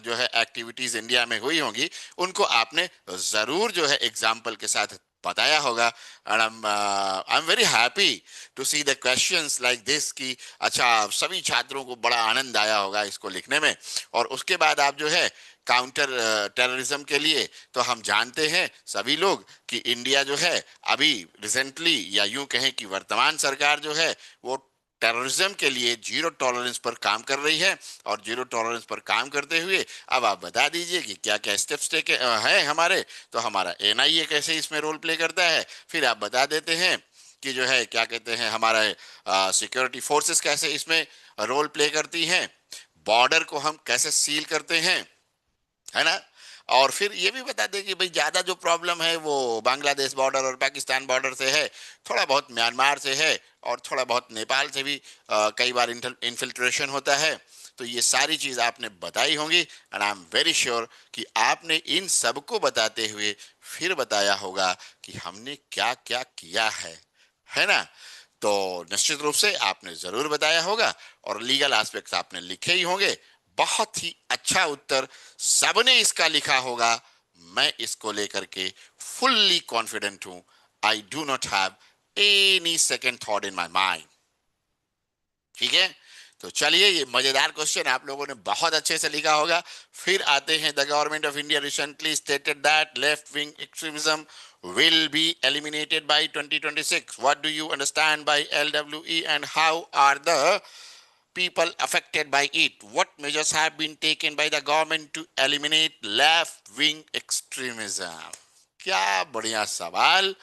जो है एक्टिविटीज इंडिया में हुई होंगी, उनको आपने जरूर जो है एग्जाम्पल के साथ बताया होगा। And I am very happy to see the questions like this कि अच्छा, सभी छात्रों को बड़ा आनंद आया होगा इसको लिखने में। और उसके बाद आप जो है काउंटर टेररिज्म के लिए, तो हम जानते हैं सभी लोग कि इंडिया जो है अभी रिसेंटली, या यूं कहें कि वर्तमान सरकार जो है वो टेररिज्म के लिए जीरो टॉलरेंस पर काम कर रही है। और जीरो टॉलरेंस पर काम करते हुए अब आप बता दीजिए कि क्या क्या स्टेप्स टेके हैं हमारे। तो हमारा एनआईए कैसे इसमें रोल प्ले करता है, फिर आप बता देते हैं कि जो है क्या कहते हैं हमारा सिक्योरिटी फोर्सेस कैसे इसमें रोल प्ले करती हैं, बॉर्डर को हम कैसे सील करते हैं, है ना। और फिर ये भी बता दें कि भाई ज्यादा जो प्रॉब्लम है वो बांग्लादेश बॉर्डर और पाकिस्तान बॉर्डर से है, थोड़ा बहुत म्यांमार से है, और थोड़ा बहुत नेपाल से भी कई बार इन्फिल्ट्रेशन होता है। तो ये सारी चीज आपने बताई होंगी, and I am very sure कि आपने इन सबको बताते हुए फिर बताया होगा कि हमने क्या क्या किया है ना। तो निश्चित रूप से आपने जरूर बताया होगा, और लीगल एस्पेक्ट्स आपने लिखे ही होंगे। बहुत ही अच्छा उत्तर सबने इसका लिखा होगा। मैं इसको लेकर के फुल्ली कॉन्फिडेंट हूं। I do not have any second thought in my mind. ठीक है, तो चलिए, ये मजेदार क्वेश्चन आप लोगों ने बहुत अच्छे से लिखा होगा। फिर आते हैं, the government of India recently stated that left wing extremism will be eliminated by 2026. What do you understand by LWE, and how are the people affected by it? What measures have been taken by the government to eliminate left wing extremism? क्या बढ़िया सवाल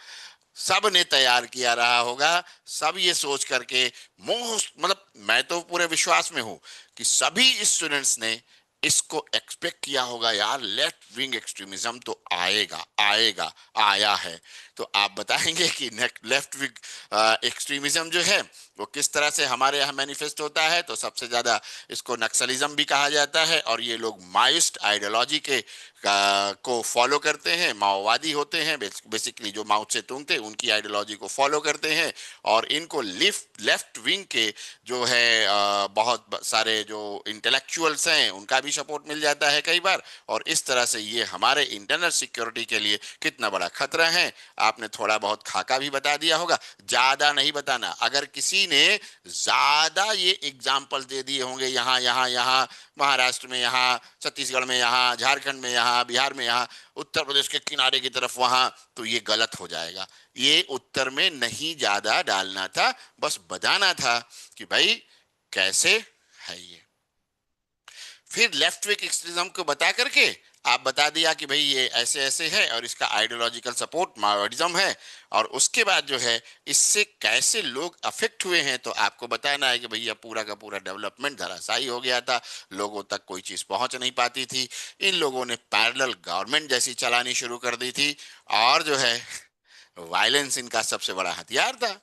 सब ने तैयार किया रहा होगा। सब ये सोच करके मोस्ट, मतलब मैं तो पूरे विश्वास में हूं कि सभी स्टूडेंट्स ने इसको एक्सपेक्ट किया होगा, यार लेफ्ट विंग एक्सट्रीमिज्म तो आएगा आएगा, आया है। तो आप बताएंगे कि लेफ्ट विंग एक्सट्रीमिज्म जो है वो किस तरह से हमारे यहाँ मैनिफेस्ट होता है। तो सबसे ज्यादा इसको नक्सलिज्म भी कहा जाता है, और ये लोग माओइस्ट आइडियोलॉजी के को फॉलो करते हैं, माओवादी होते हैं बेसिकली। जो माओ से तुंग थे उनकी आइडियोलॉजी को फॉलो करते हैं, और इनको लेफ्ट विंग के जो है बहुत सारे जो इंटेलेक्चुअल्स हैं उनका भी सपोर्ट मिल जाता है कई बार। और इस तरह से ये हमारे इंटरनल सिक्योरिटी के लिए कितना बड़ा खतरा है। आपने थोड़ा बहुत खाका भी बता दिया होगा, ज्यादा नहीं बताना। अगर किसी ने ज्यादा ये एग्जाम्पल दे दिए होंगे, यहाँ यहाँ यहाँ महाराष्ट्र में, यहाँ छत्तीसगढ़ में, यहाँ झारखंड में, यहाँ बिहार में, यहाँ उत्तर प्रदेश के किनारे की तरफ वहां, तो ये गलत हो जाएगा। ये उत्तर में नहीं ज्यादा डालना था, बस बताना था कि भाई कैसे है ये। फिर लेफ्ट विंग एक्सट्रीमिज्म को बता करके आप बता दिया कि भाई ये ऐसे ऐसे है, और इसका आइडियोलॉजिकल सपोर्ट माओवादिज्म है, और उसके बाद जो है इससे कैसे लोग अफेक्ट हुए हैं। तो आपको बताना है कि भैया पूरा का पूरा डेवलपमेंट धराशायी हो गया था, लोगों तक कोई चीज पहुंच नहीं पाती थी। इन लोगों ने पैरेलल गवर्नमेंट जैसी चलानी शुरू कर दी थी, और जो है वायलेंस इनका सबसे बड़ा हथियार था।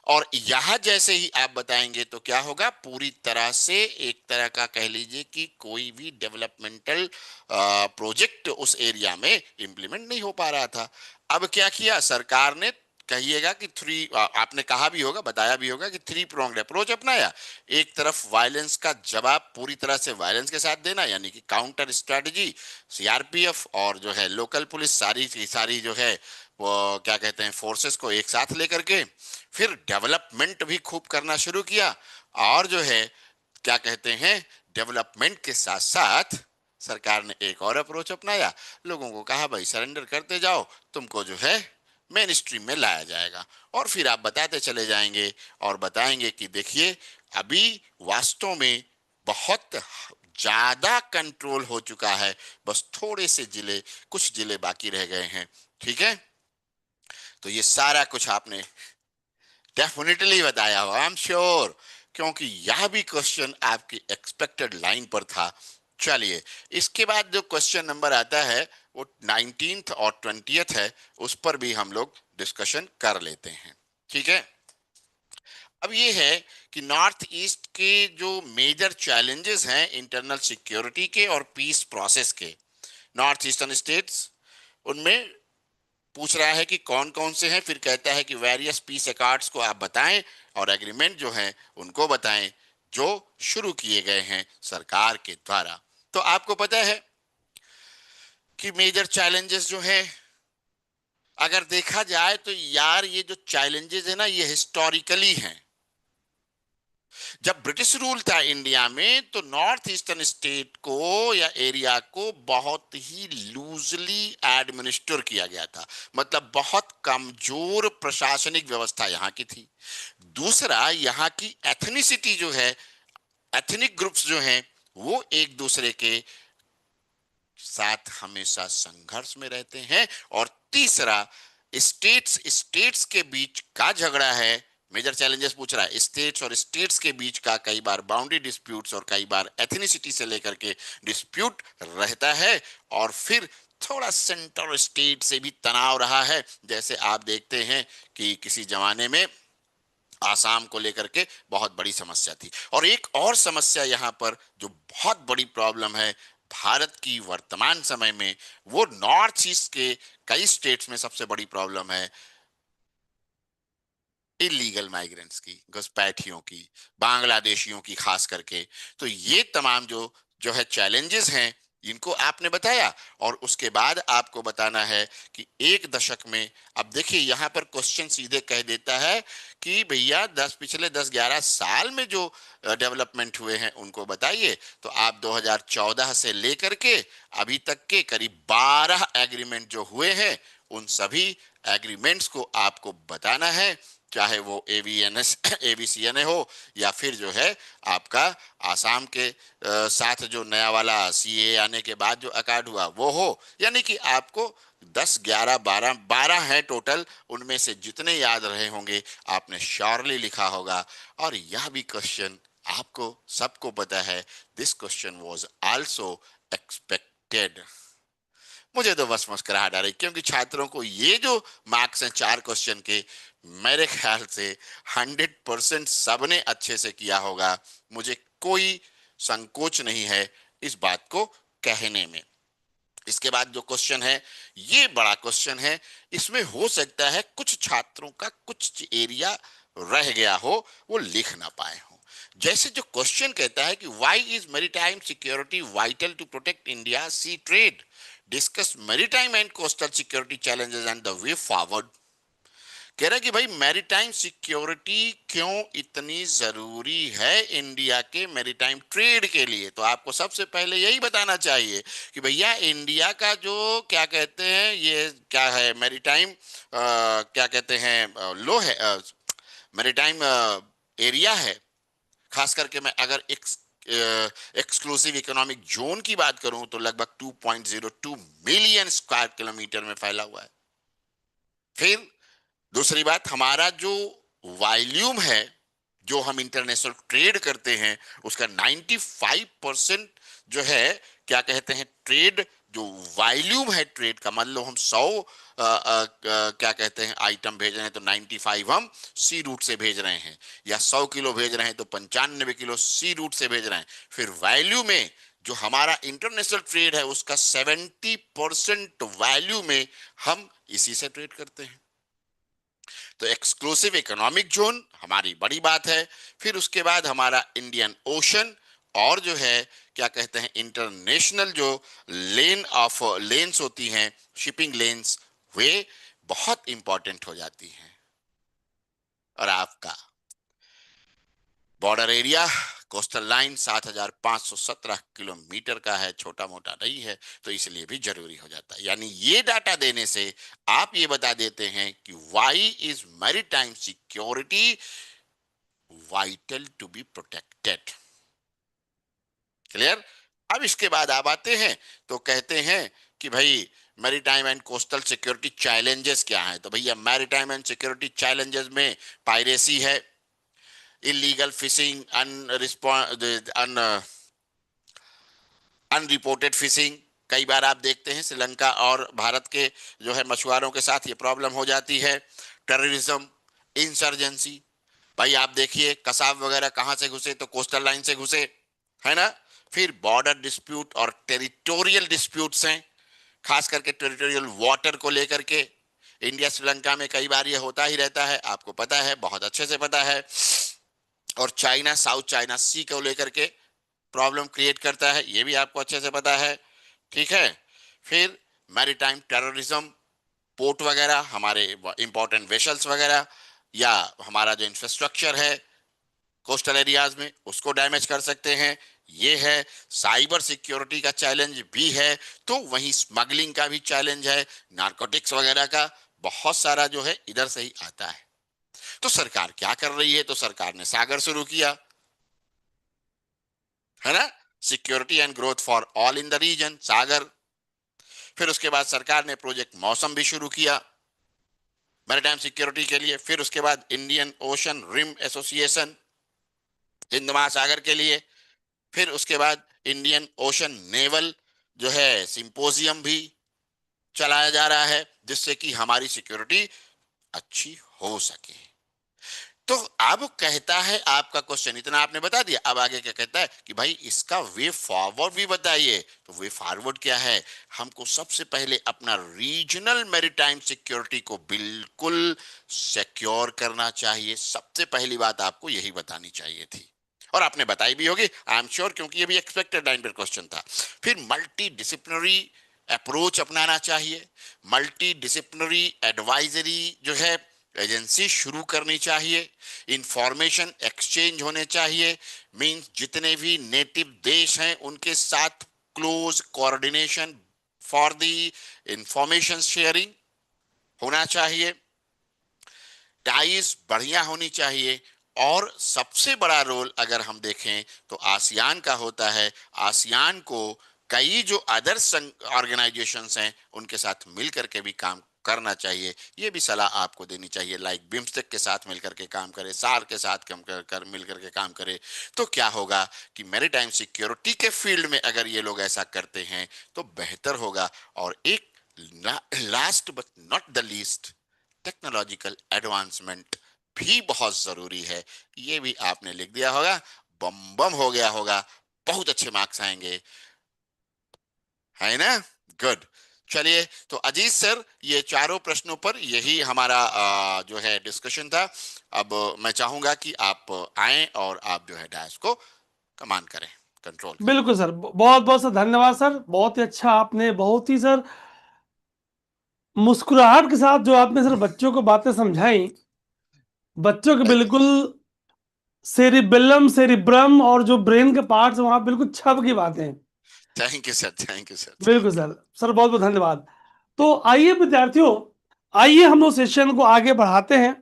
और यहां जैसे ही आप बताएंगे तो क्या होगा, पूरी तरह से एक तरह का कह लीजिए कि कोई भी डेवलपमेंटल प्रोजेक्ट उस एरिया में इंप्लीमेंट नहीं हो पा रहा था। अब क्या किया सरकार ने, कहिएगा कि आपने कहा भी होगा, बताया भी होगा कि 3 pronged अप्रोच अपनाया। एक तरफ वायलेंस का जवाब पूरी तरह से वायलेंस के साथ देना, यानी कि काउंटर स्ट्रेटजी, सीआरपीएफ और जो है लोकल पुलिस, सारी की सारी जो है वो क्या कहते हैं फोर्सेस को एक साथ लेकर के। फिर डेवलपमेंट भी खूब करना शुरू किया, और जो है क्या कहते हैं डेवलपमेंट के साथ साथ सरकार ने एक और अप्रोच अपनाया। लोगों को कहा भाई सरेंडर करते जाओ, तुमको जो है मेन स्ट्रीम में लाया जाएगा। और फिर आप बताते चले जाएंगे और बताएंगे कि देखिए अभी वास्तव में बहुत ज्यादा कंट्रोल हो चुका है, बस थोड़े से जिले, कुछ जिले बाकी रह गए हैं। ठीक है, तो ये सारा कुछ आपने डेफिनेटली बताया हो, आई एम श्योर, क्योंकि यह भी क्वेश्चन आपकी एक्सपेक्टेड लाइन पर था। चलिए, इसके बाद जो क्वेश्चन नंबर आता है वो 19th और 20th है, उस पर भी हम लोग डिस्कशन कर लेते हैं। ठीक है, अब ये है कि नॉर्थ ईस्ट के जो मेजर चैलेंजेस हैं इंटरनल सिक्योरिटी के और पीस प्रोसेस के, नॉर्थ ईस्टर्न स्टेट्स, उनमें पूछ रहा है कि कौन कौन से हैं। फिर कहता है कि वेरियस पीस अकॉर्ड्स को आप बताएं, और एग्रीमेंट जो हैं उनको बताएं जो शुरू किए गए हैं सरकार के द्वारा। तो आपको पता है कि मेजर चैलेंजेस जो है, अगर देखा जाए तो यार ये जो चैलेंजेस है ना, ये हिस्टोरिकली हैं। जब ब्रिटिश रूल था इंडिया में तो नॉर्थ ईस्टर्न स्टेट को या एरिया को बहुत ही लूजली एडमिनिस्टर किया गया था, मतलब बहुत कमजोर प्रशासनिक व्यवस्था यहाँ की थी। दूसरा, यहाँ की एथनिसिटी जो है, एथनिक ग्रुप्स जो हैं वो एक दूसरे के साथ हमेशा संघर्ष में रहते हैं। और तीसरा, स्टेट्स के बीच का झगड़ा है मेजर चैलेंजेस पूछ रहा है, स्टेट्स और स्टेट्स के बीच का कई बार बाउंड्री डिस्प्यूट्स और कई बार एथनिसिटी से लेकर के डिस्प्यूट रहता है, और फिर थोड़ा सेंटर और स्टेट से भी तनाव रहा है। जैसे आप देखते हैं कि किसी जमाने में आसाम को लेकर के बहुत बड़ी समस्या थी। और एक और समस्या यहाँ पर जो बहुत बड़ी प्रॉब्लम है भारत की वर्तमान समय में, वो नॉर्थ ईस्ट के कई स्टेट्स में सबसे बड़ी प्रॉब्लम है इलीगल माइग्रेंट्स की, घुसपैठियों की, बांग्लादेशियों की खास करके। तो ये तमाम जो है चैलेंजेस हैं, इनको आपने बताया, और उसके बाद आपको बताना है कि एक दशक में, अब देखिए यहाँ पर क्वेश्चन सीधे कह देता है कि भैया पिछले 10-11 साल में जो डेवलपमेंट हुए हैं उनको बताइए। तो आप 2014 से लेकर के अभी तक के करीब 12 एग्रीमेंट जो हुए हैं, उन सभी एग्रीमेंट्स को आपको बताना है, चाहे वो एवीएनएस एवीसीएनए हो, या फिर जो है आपका आसाम के साथ जो नया वाला सीए आने के बाद जो अकार्ड हुआ वो हो। यानी कि आपको 10, 11, 12 है टोटल, उनमें से जितने याद रहे होंगे आपने श्योरली लिखा होगा। और यह भी क्वेश्चन आपको सबको पता है, this question was also expected. मुझे तो बस मुस्कुराहट आ रही, क्योंकि छात्रों को ये जो मार्क्स हैं 4 क्वेश्चन के, मेरे ख्याल से 100% सबने अच्छे से किया होगा। मुझे कोई संकोच नहीं है इस बात को कहने में। इसके बाद जो क्वेश्चन है, ये बड़ा क्वेश्चन है। इसमें हो सकता है कुछ छात्रों का कुछ एरिया रह गया हो, वो लिख ना पाए हो। जैसे जो क्वेश्चन कहता है कि why is maritime security vital to protect India sea trade, discuss maritime and coastal security challenges and the way forward. कह रहा है कि भाई मैरीटाइम सिक्योरिटी क्यों इतनी जरूरी है इंडिया के मैरीटाइम ट्रेड के लिए। तो आपको सबसे पहले यही बताना चाहिए कि भैया इंडिया का जो क्या कहते हैं, ये क्या है मैरीटाइम, क्या कहते हैं, लो है, मैरीटाइम एरिया है। खास करके मैं अगर एक्सक्लूसिव इकोनॉमिक जोन की बात करूं तो लगभग 2.02 मिलियन स्क्वायर किलोमीटर में फैला हुआ है। फिर दूसरी बात, हमारा जो वॉल्यूम है, जो हम इंटरनेशनल ट्रेड करते हैं, उसका 95% जो है क्या कहते हैं ट्रेड, जो वॉल्यूम है ट्रेड का, मतलब हम 100 क्या कहते हैं आइटम भेज रहे हैं तो 95 हम सी रूट से भेज रहे हैं, या 100 किलो भेज रहे हैं तो 95 किलो सी रूट से भेज रहे हैं। फिर वैल्यू में जो हमारा इंटरनेशनल ट्रेड है, उसका 70% वैल्यू में हम इसी से ट्रेड करते हैं। तो एक्सक्लूसिव इकोनॉमिक जोन हमारी बड़ी बात है। फिर उसके बाद हमारा इंडियन ओशन, और जो है क्या कहते हैं इंटरनेशनल जो लेन्स होती हैं, शिपिंग लेन्स, वे बहुत इंपॉर्टेंट हो जाती हैं। और आपका border area, coastal line 7,517 kilometre का है, छोटा मोटा नहीं है, तो इसलिए भी जरूरी हो जाता है। यानी ये डाटा देने से आप ये बता देते हैं कि why is maritime security vital to be protected. Clear. अब इसके बाद आप आते हैं तो कहते हैं कि भाई maritime and coastal security challenges क्या हैं। तो भैया मैरीटाइम एंड सिक्योरिटी चैलेंजेस में पायरेसी है, इलीगल फिशिंग, अनरिपोर्टेड फिशिंग। कई बार आप देखते हैं श्रीलंका और भारत के जो है मछुआरों के साथ ये प्रॉब्लम हो जाती है। टेररिज्म, इंसर्जेंसी, भाई आप देखिए कसाब वगैरह कहां से घुसे, तो कोस्टल लाइन से घुसे, है ना। फिर बॉर्डर डिस्प्यूट और टेरिटोरियल डिस्प्यूट्स हैं, खास करके टेरिटोरियल वाटर को लेकर के। इंडिया श्रीलंका में कई बार ये होता ही रहता है, आपको पता है, बहुत अच्छे से पता है। और चाइना, साउथ चाइना सी को लेकर के प्रॉब्लम क्रिएट करता है, ये भी आपको अच्छे से पता है, ठीक है। फिर मैरीटाइम टेररिज्म, पोर्ट वगैरह, हमारे इंपॉर्टेंट वेसल्स वगैरह, या हमारा जो इंफ्रास्ट्रक्चर है कोस्टल एरियाज में, उसको डैमेज कर सकते हैं, ये है। साइबर सिक्योरिटी का चैलेंज भी है, तो वहीं स्मगलिंग का भी चैलेंज है, नारकोटिक्स वगैरह का, बहुत सारा जो है इधर से ही आता है। तो सरकार क्या कर रही है, तो सरकार ने सागर शुरू किया, है ना, security and growth for all in the region, SAGAR. फिर उसके बाद सरकार ने प्रोजेक्ट मौसम भी शुरू किया, मैरीटाइम सिक्योरिटी के लिए, फिर उसके बाद इंडियन ओशन रिम एसोसिएशन हिंद महासागर के लिए, फिर उसके बाद इंडियन ओशन नेवल जो है सिंपोजियम भी चलाया जा रहा है, जिससे कि हमारी सिक्योरिटी अच्छी हो सके। तो अब कहता है, आपका क्वेश्चन इतना आपने बता दिया, अब आगे क्या कहता है कि भाई इसका वे फॉरवर्ड भी बताइए। तो वे फॉरवर्ड क्या है? हमको सबसे पहले अपना रीजनल मैरीटाइम सिक्योरिटी को बिल्कुल सिक्योर करना चाहिए। सबसे पहली बात आपको यही बतानी चाहिए थी, और आपने बताई भी होगी, आई एम श्योर, क्योंकि ये भी एक्सपेक्टेड लाइन पर क्वेश्चन था। फिर मल्टी डिसिप्लिनरी अप्रोच अपनाना चाहिए, मल्टी डिसिप्लिनरी एडवाइजरी जो है एजेंसी शुरू करनी चाहिए, इंफॉर्मेशन एक्सचेंज होने चाहिए, मींस जितने भी नेटिव देश हैं उनके साथ close coordination for the information sharing होना चाहिए, टाइज बढ़िया होनी चाहिए, और सबसे बड़ा रोल अगर हम देखें तो आसियान का होता है। आसियान को कई जो अदर ऑर्गेनाइजेशंस हैं उनके साथ मिलकर के भी काम करना चाहिए। ये भी सलाह आपको देनी चाहिए, लाइक बिम्स्टेक के साथ मिलकर के काम करे, सार्क के साथ मिलकर के काम करे। तो क्या होगा कि मैरीटाइम सिक्योरिटी के फील्ड में अगर ये लोग ऐसा करते हैं तो बेहतर होगा। और एक last but not the least, technological advancement भी बहुत जरूरी है। ये भी आपने लिख दिया होगा, बम बम हो गया होगा, बहुत अच्छे मार्क्स आएंगे, है ना? गुड। चलिए, तो अजीत सर, ये चारों प्रश्नों पर यही हमारा जो है डिस्कशन था। अब मैं चाहूंगा कि आप आएं और आप जो है डायस को कमांड करें, कंट्रोल करें। बिल्कुल सर, बहुत बहुत सर धन्यवाद सर, बहुत ही अच्छा आपने, बहुत ही सर मुस्कुराहट के साथ जो आपने सर बच्चों को बातें समझाई। बच्चों के बिल्कुल सेरिबेलम सेरिब्रम और जो ब्रेन के पार्ट्स वहां बिल्कुल छप की बातें हैं। Thank you sir, thank you sir, बिल्कुल थैंक यू। सर, सर बहुत बहुत धन्यवाद। तो आइए विद्यार्थियों, आइए हम लोग सेशन को आगे बढ़ाते हैं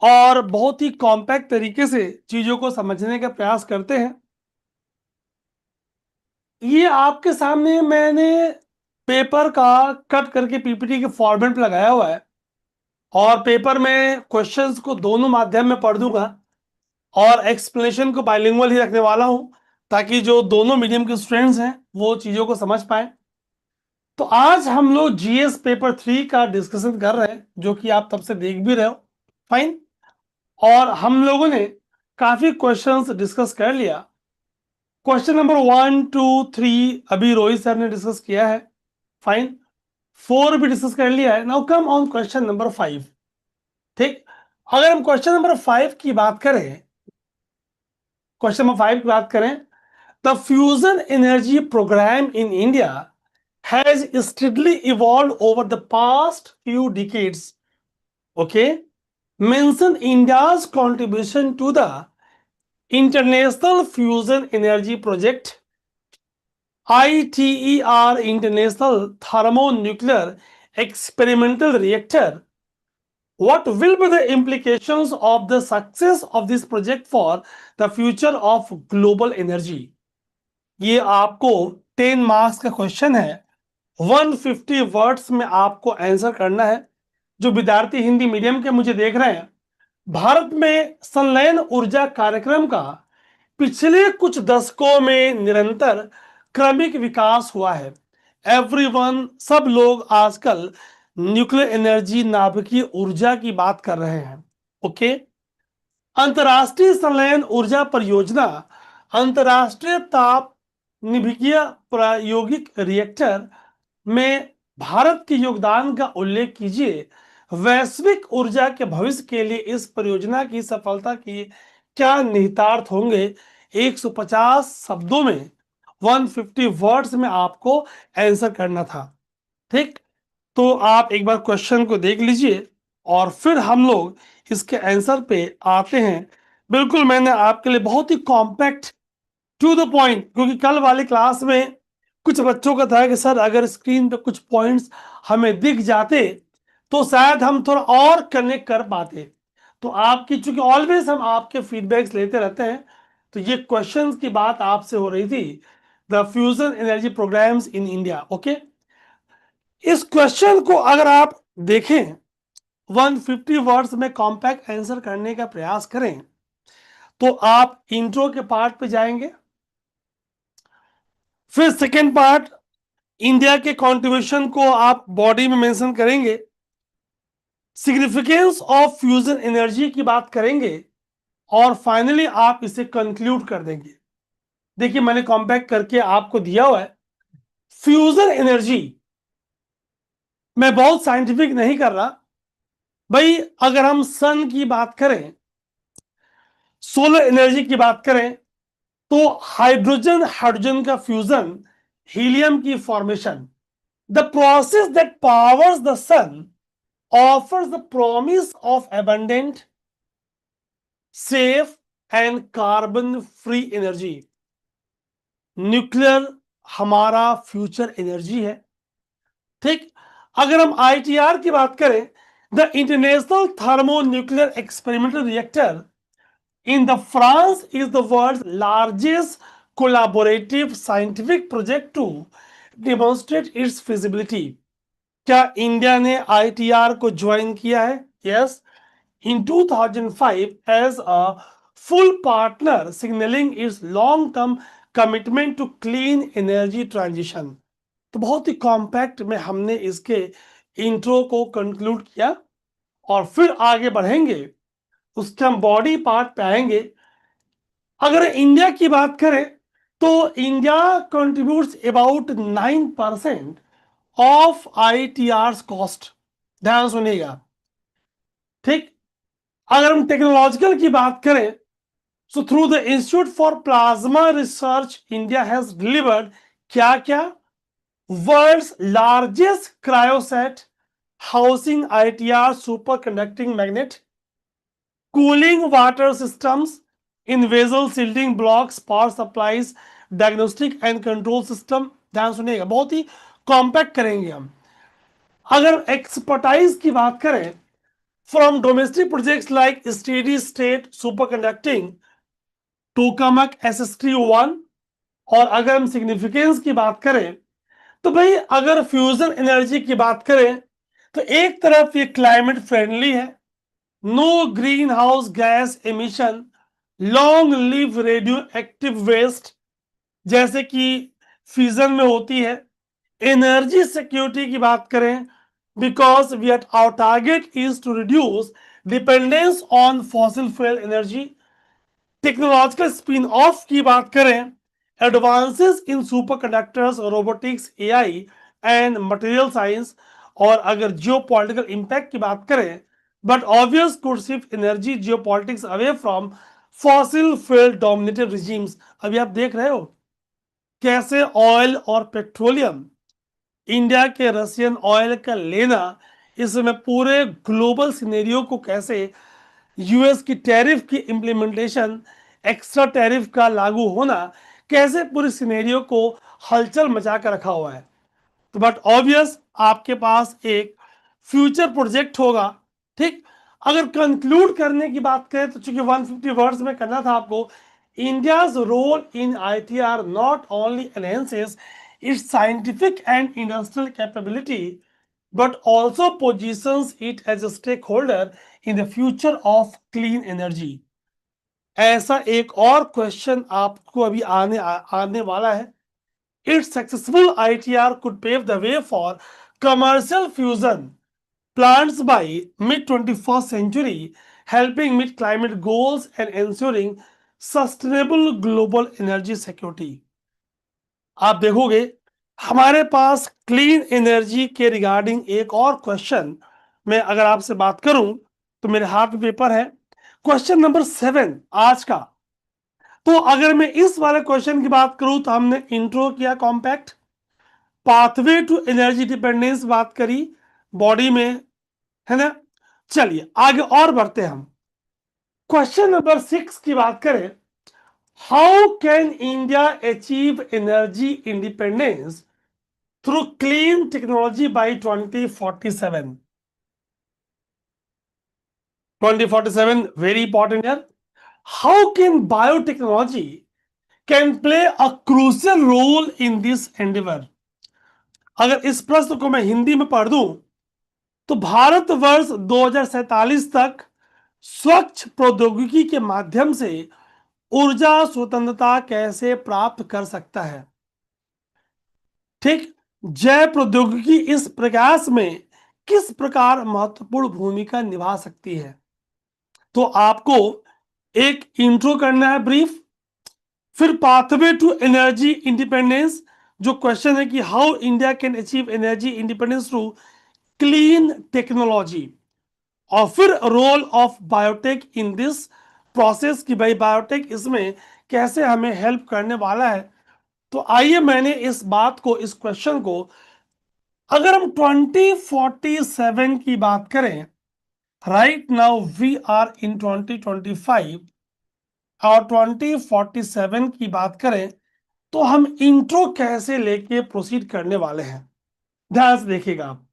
और बहुत ही कॉम्पैक्ट तरीके से चीजों को समझने का प्रयास करते हैं। ये आपके सामने मैंने पेपर का कट करके पीपीटी के फॉर्मेट में लगाया हुआ है, और पेपर में क्वेश्चंस को दोनों माध्यम में पढ़ दूंगा और एक्सप्लेनेशन को बाइलिंगुअल ही रखने वाला हूं, ताकि जो दोनों मीडियम के स्टूडेंट्स हैं वो चीजों को समझ पाए। तो आज हम लोग जीएस पेपर 3 का डिस्कशन कर रहे हैं, जो कि आप तब से देख भी रहे हो। फाइन। और हम लोगों ने काफी क्वेश्चंस डिस्कस कर लिया। क्वेश्चन नंबर 1, 2, 3 अभी रोहित सर ने डिस्कस किया है। फाइन। 4 भी डिस्कस कर लिया है। Now come on question number 5। ठीक। अगर हम क्वेश्चन नंबर 5 की बात करें, क्वेश्चन नंबर 5 की बात करें, the fusion energy program in India has steadily evolved over the past few decades. Okay, mention India's contribution to the International Fusion Energy Project, ITER, International Thermonuclear Experimental Reactor. What will be the implications of the success of this project for the future of global energy? ये आपको 10 marks का question है। 150 words में आपको answer करना है। जो विद्यार्थी हिंदी मीडियम के मुझे देख रहे हैं, भारत में संलयन ऊर्जा कार्यक्रम का पिछले कुछ दशकों में निरंतर क्रमिक विकास हुआ है। एवरीवन, सब लोग आजकल न्यूक्लियर एनर्जी, नाभिकीय ऊर्जा की बात कर रहे हैं। ओके। अंतरराष्ट्रीय संलयन ऊर्जा परियोजना, अंतरराष्ट्रीय ताप निभिकीय प्रायोगिक रिएक्टर में भारत के योगदान का उल्लेख कीजिए। वैश्विक ऊर्जा के भविष्य के लिए इस परियोजना की सफलता की क्या निहितार्थ होंगे? 150 शब्दों में, 150 वर्ड्स में आपको आंसर करना था। ठीक। तो आप एक बार क्वेश्चन को देख लीजिए और फिर हम लोग इसके आंसर पे आते हैं। बिल्कुल मैंने आपके लिए बहुत ही कॉम्पैक्ट, टू द पॉइंट, क्योंकि कल वाली क्लास में कुछ बच्चों का था कि सर अगर स्क्रीन पे कुछ पॉइंट्स हमें दिख जाते तो शायद हम थोड़ा और कनेक्ट कर पाते। तो आपकी, चूंकि ऑलवेज हम आपके फीडबैक्स लेते रहते हैं, तो ये क्वेश्चंस की बात आपसे हो रही थी, the fusion energy programs in India. Okay. इस क्वेश्चन को अगर आप देखें 150 वर्ड्स में कॉम्पैक्ट आंसर करने का प्रयास करें तो आप इंट्रो के पार्ट पे जाएंगे, फिर सेकेंड पार्ट इंडिया के कंट्रीब्यूशन को आप बॉडी में मेंशन करेंगे, सिग्निफिकेंस ऑफ फ्यूजन एनर्जी की बात करेंगे और फाइनली आप इसे कंक्लूड कर देंगे। देखिए मैंने कॉम्पैक्ट करके आपको दिया हुआ है। फ्यूजन एनर्जी मैं बहुत साइंटिफिक नहीं कर रहा भाई, अगर हम सन की बात करें, सोलर एनर्जी की बात करें, तो हाइड्रोजन हाइड्रोजन का फ्यूजन, हीलियम की formation, the process that powers the sun offers the promise of abundant, safe and carbon free energy। Nuclear हमारा फ्यूचर एनर्जी है। ठीक, अगर हम आईटीआर की बात करें, the international thermo nuclear experimental reactor in the France is the world largest collaborative scientific project to demonstrate its feasibility. क्या India ने आईटीआर को ज्वाइन किया है? Yes, in 2005 as a full partner, signaling its long-term commitment to clean energy transition। तो बहुत ही compact में हमने इसके इंट्रो को कंक्लूड किया और फिर आगे बढ़ेंगे, उसके हम बॉडी पार्ट पे आएंगे। अगर इंडिया की बात करें तो India contributes about 9% of ITER cost. ध्यान सुनिएगा। ठीक, अगर हम टेक्नोलॉजिकल की बात करें, so through the Institute for Plasma Research India has delivered क्या क्या? World's largest cryostat housing ITER super conducting magnet, cooling water systems in vessel shielding blocks, power supplies, diagnostic and control system. ध्यान सुनिएगा, बहुत ही compact करेंगे हम। अगर expertise की बात करें, from domestic projects like steady state superconducting, tokamak SST-1, और अगर हम सिग्निफिकेंस की बात करें तो भाई अगर फ्यूजन एनर्जी की बात करें तो एक तरफ ये क्लाइमेट फ्रेंडली है, no green house gas emission, long live radio active waste जैसे कि फ्यूजन में होती है। एनर्जी सिक्योरिटी की बात करें, because our target is to reduce dependence on fossil fuel energy। Technological spin off की बात करें, advances in super conductors, robotics, AI and material science. और अगर जियो पॉलिटिकल इंपैक्ट की बात करें, but obvious could shift energy Jio politics away from fossil fuel dominated regimes. अभी आप देख रहे हो कैसे ऑयल और पेट्रोलियम, इंडिया के रशियन ऑयल का लेना, इसमें पूरे ग्लोबल सिनेरियो को कैसे यूएस की टैरिफ की इंप्लीमेंटेशन, एक्स्ट्रा टैरिफ का लागू होना, कैसे पूरी सिनेरियो को हलचल मचा कर रखा हुआ है। तो बट ऑब्वियस आपके पास एक फ्यूचर प्रोजेक्ट होगा। ठीक, अगर कंक्लूड करने की बात करें तो चूंकि 150 वर्ड्स में करना था आपको, India's role in ITER not only enhances its scientific and industrial capability, but also positions it as a stakeholder in the future of clean energy। ऐसा एक और क्वेश्चन आपको अभी आने वाला है। Its successful ITR could pave the way for commercial fusion plants by mid-21st century, helping meet climate goals and ensuring sustainable global energy security। आप देखोगे हमारे पास क्लीन एनर्जी के रिगार्डिंग एक और क्वेश्चन, मैं अगर आपसे बात करूं तो मेरे हाथ में पेपर है, क्वेश्चन नंबर 7 आज का। तो अगर मैं इस वाले क्वेश्चन की बात करूं तो हमने इंट्रो किया compact, pathway to energy dependence बात करी बॉडी में, है ना। चलिए आगे और बढ़ते हैं हम। क्वेश्चन नंबर 6 की बात करें, how can India achieve energy independence through clean technology by 2047। 2047 very important here। How can biotechnology can play a crucial role in this endeavor। अगर इस प्रश्न को मैं हिंदी में पढ़ दूं तो भारतवर्ष 2047 तक स्वच्छ प्रौद्योगिकी के माध्यम से ऊर्जा स्वतंत्रता कैसे प्राप्त कर सकता है? ठीक, जैव प्रौद्योगिकी इस प्रयास में किस प्रकार महत्वपूर्ण भूमिका निभा सकती है? तो आपको एक इंट्रो करना है ब्रीफ, फिर पाथवे टू एनर्जी इंडिपेंडेंस, जो क्वेश्चन है कि how India can achieve energy independence through clean technology, और फिर role of biotech in this process, कि भाई बायोटेक इसमें कैसे हमें हेल्प करने वाला है। तो आइए मैंने इस बात को, इस क्वेश्चन को, अगर हम 2047 की बात करें, right now we are in 2025, और 2047 की बात करें तो हम इंट्रो कैसे लेके प्रोसीड करने वाले हैं, ध्यान से देखिएगा आप।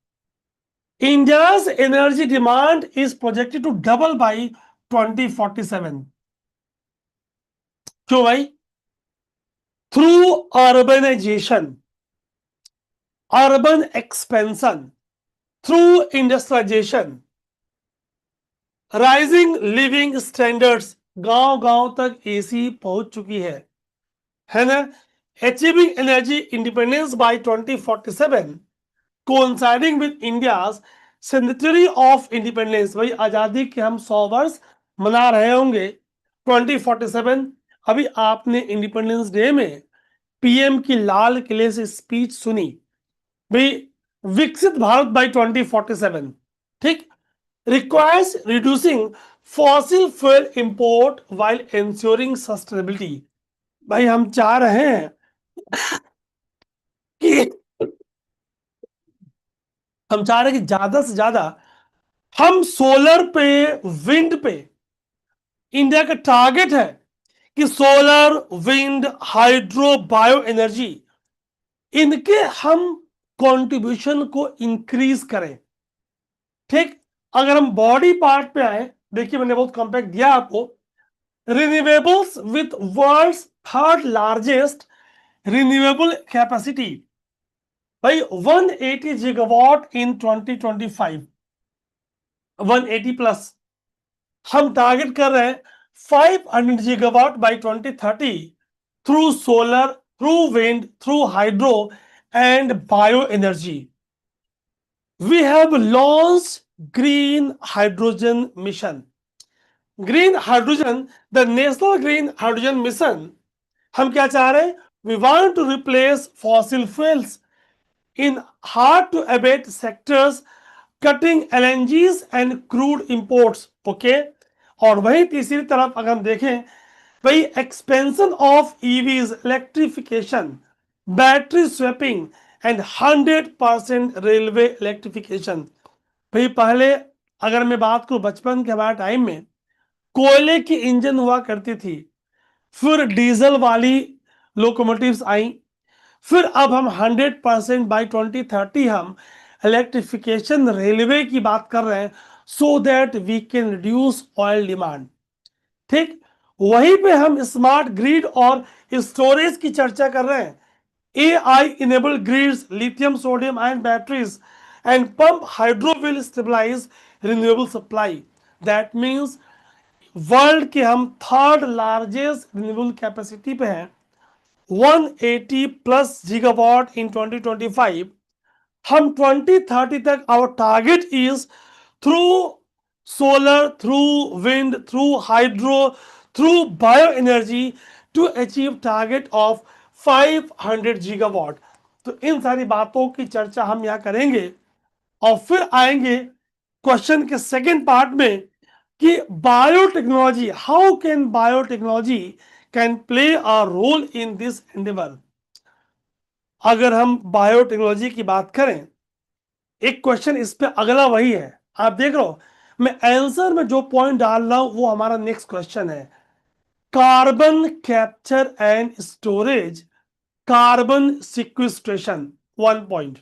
India's energy demand is projected to double by 2047। क्यों भाई? Through urbanisation, urban expansion, through industrialisation, rising living standards, गांव गांव तक एसी पहुंच चुकी है ना? Achieving energy independence by 2047 coinciding with India's century of independence, भाई आजादी के हम 100 वर्ष मना रहे होंगे 2047। अभी आपने इंडिपेंडेंस डे में पीएम की लाल किले से स्पीच सुनी, भाई विकसित भारत बाय 2047, ठीक, requires reducing fossil fuel import while ensuring sustainability। भाई हम चाह रहे हैं कि ज्यादा से ज्यादा हम सोलर पे, विंड पे, इंडिया का टारगेट है कि solar, wind, hydro, bio energy, इनके हम कंट्रीब्यूशन को इंक्रीज करें। ठीक, अगर हम बॉडी पार्ट पे आए, देखिए मैंने बहुत कॉम्पैक्ट दिया आपको। Renewables with world's third largest renewable capacity, भाई 180 गीगावाट इन 2025, 180 प्लस। हम टारगेट कर रहे हैं 500 gigawatt by 2030 through solar, through wind, through hydro and bio energy. We have launched green hydrogen mission, green hydrogen, the national green hydrogen mission. हम क्या चाह रहे हैं? We want to replace fossil fuels in hard to abate sectors, cutting LNGs and crude imports. Okay, और वहीं तीसरी तरफ अगर हम देखें, भाई expansion of EVs, electrification, battery swapping and 100% railway electrification. भाई पहले अगर मैं बात करूं, बचपन के हमारे टाइम में कोयले की इंजन हुआ करती थी, फिर डीजल वाली लोकोमोटिव्स आई, फिर अब हम 100% बाई 2030 हम इलेक्ट्रिफिकेशन रेलवे की बात कर रहे हैं, so that we can reduce oil demand. ठीक, वहीं पे हम स्मार्ट ग्रिड और स्टोरेज की चर्चा कर रहे हैं। AI enabled grids, lithium sodium ion batteries and pump hydro will stabilize renewable supply। That means world के हम थर्ड लार्जेस्ट रिन्यूएबल कैपेसिटी पे हैं, 180 प्लस गीगावाट इन 2025। हम 2030 तक our target is through solar, through wind, through hydro, through bio energy to achieve target of 500 gigawatt. तो इन सारी बातों की चर्चा हम यहाँ करेंगे, और फिर आएंगे क्वेश्चन के सेकेंड पार्ट में कि biotechnology, how can biotechnology can play a role in this endeavour. अगर हम बायोटेक्नोलॉजी की बात करें, एक क्वेश्चन इस पे अगला वही है, आप देख रहे हो मैं आंसर में जो पॉइंट डाल रहा हूं वो हमारा नेक्स्ट क्वेश्चन है। Carbon capture and storage, carbon sequestration, 1 point.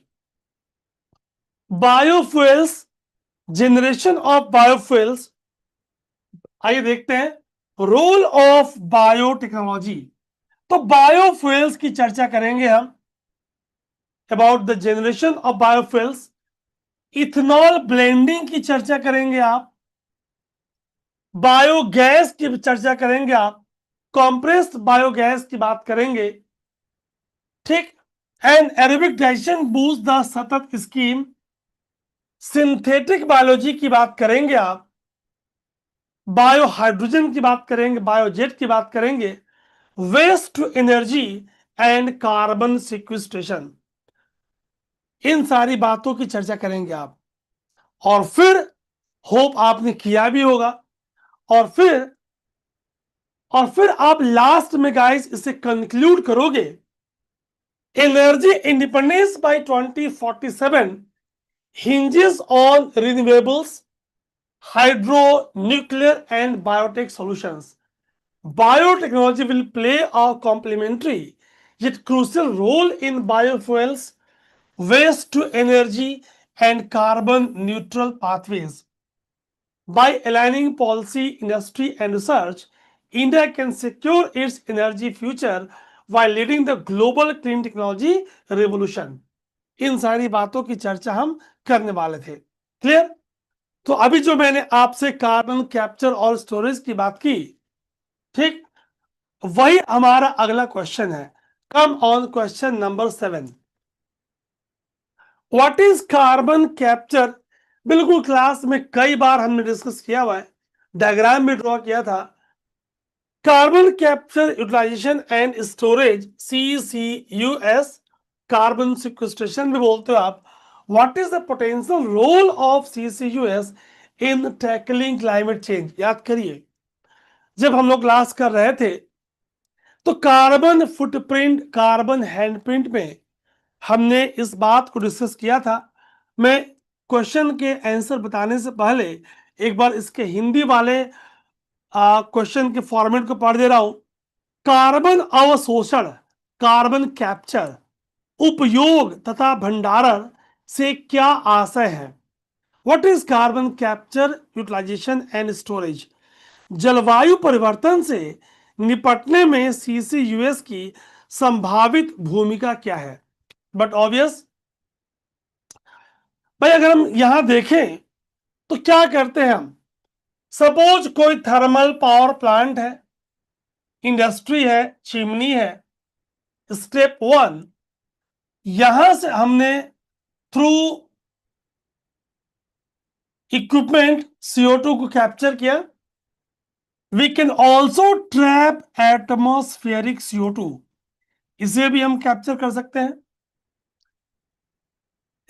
Biofuels, generation of biofuels, आइए देखते हैं रोल ऑफ बायोटेक्नोलॉजी। तो बायोफ्यूल्स की चर्चा करेंगे हम, about the generation of biofuels, ethanol blending की चर्चा करेंगे आप, बायोगैस की चर्चा करेंगे आप, कॉम्प्रेस्ड बायोगैस की बात करेंगे, ठीक, and aerobic digestion boost the सतत स्कीम, सिंथेटिक बायोलॉजी की बात करेंगे आप, बायो हाइड्रोजन की बात करेंगे, बायोजेट की बात करेंगे, waste to energy and carbon sequestration, इन सारी बातों की चर्चा करेंगे आप। और फिर होप आपने किया भी होगा, और फिर आप लास्ट में गाइस इसे कंक्लूड करोगे, energy independence by 2047 hinges on renewables, hydro, nuclear, and biotech solutions. Biotechnology will play a complementary yet crucial role in biofuels, waste to energy, and carbon neutral pathways. By aligning policy, industry, and research, India can secure its energy future while leading the global clean technology revolution. इन सारी बातों की चर्चा हम करने वाले थे। Clear? तो अभी जो मैंने आपसे कार्बन कैप्चर और स्टोरेज की बात की, ठीक, वही हमारा अगला क्वेश्चन है। Come on question number 7। What is carbon capture? बिल्कुल क्लास में कई बार हमने डिस्कस किया हुआ है, डायग्राम भी ड्रॉ किया था। Carbon capture utilisation and storage, CCUS, carbon sequestration भी बोलते हो आप। What is the potential role of CCUS in tackling climate change? याद करिए, जब हम लोग क्लास कर रहे थे तो कार्बन फुटप्रिंट, कार्बन हैंडप्रिंट में हमने इस बात को डिस्कस किया था। मैं क्वेश्चन के आंसर बताने से पहले एक बार इसके हिंदी वाले क्वेश्चन के फॉर्मेट को पढ़ दे रहा हूं। कार्बन अवशोषण, कार्बन कैप्चर, उपयोग तथा भंडारण से क्या आशय है? What is carbon capture, utilisation and storage? जलवायु परिवर्तन से निपटने में CCUS की संभावित भूमिका क्या है? बट ऑब्वियस भाई, अगर हम यहां देखें तो क्या करते हैं हम? सपोज कोई थर्मल पावर प्लांट है, इंडस्ट्री है, चिमनी है। स्टेप 1, यहां से हमने थ्रू इक्विपमेंट CO2 को कैप्चर किया। We can also trap atmospheric CO2, इसे भी हम कैप्चर कर सकते हैं।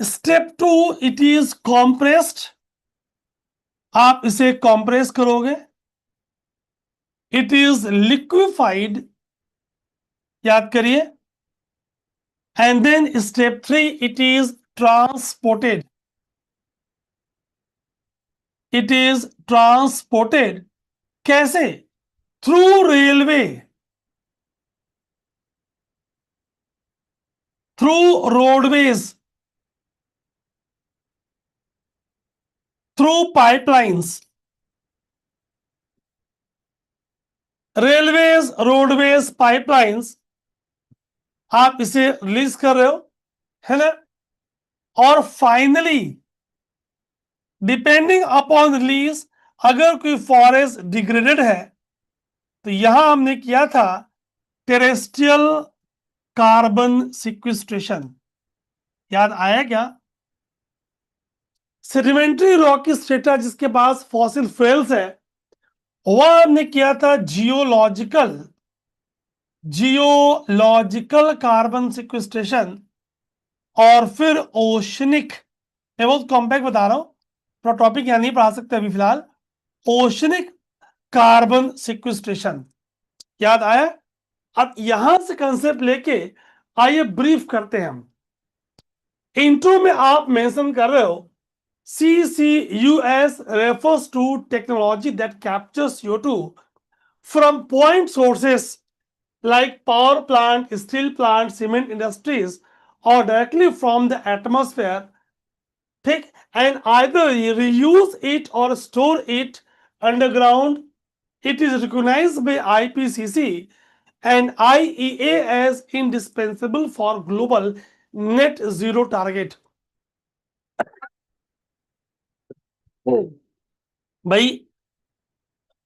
स्टेप 2, इट इज कॉम्प्रेस्ड, आप इसे कॉम्प्रेस करोगे। इट इज लिक्विफाइड, याद करिए। And then step 3, it is transported, it is transported. कैसे? Through railway, through roadways, through pipelines. Railways, roadways, pipelines, आप इसे रिलीज कर रहे हो, है ना? और फाइनली डिपेंडिंग अपॉन रिलीज, अगर कोई फॉरेस्ट डिग्रेडेड है तो यहां हमने किया था टेरेस्ट्रियल कार्बन सिक्विस्ट्रेशन, याद आया क्या? सेडिमेंट्री रॉकी स्ट्रेटा, जिसके पास फॉसिल फ्यूल्स है, वह हमने किया था जियोलॉजिकल कार्बन सिक्विस्ट्रेशन। और फिर ओशनिक, मैं बहुत कॉम्पैक्ट बता रहा हूं, थोड़ा टॉपिक यहां नहीं पढ़ा सकते अभी फिलहाल। ओशनिक कार्बन सिक्विस्ट्रेशन, याद आया? अब यहां से कंसेप्ट लेके आइए ब्रीफ करते हैं हम। इंट्रो में आप मेंशन कर रहे हो CCUS refers to technology that captures CO2 from point sources like power plant, steel plant, cement industries, or directly from the atmosphere, ठीक, and either reuse it or store it underground. It is recognized by IPCC and IEA as indispensable for global net zero target. भाई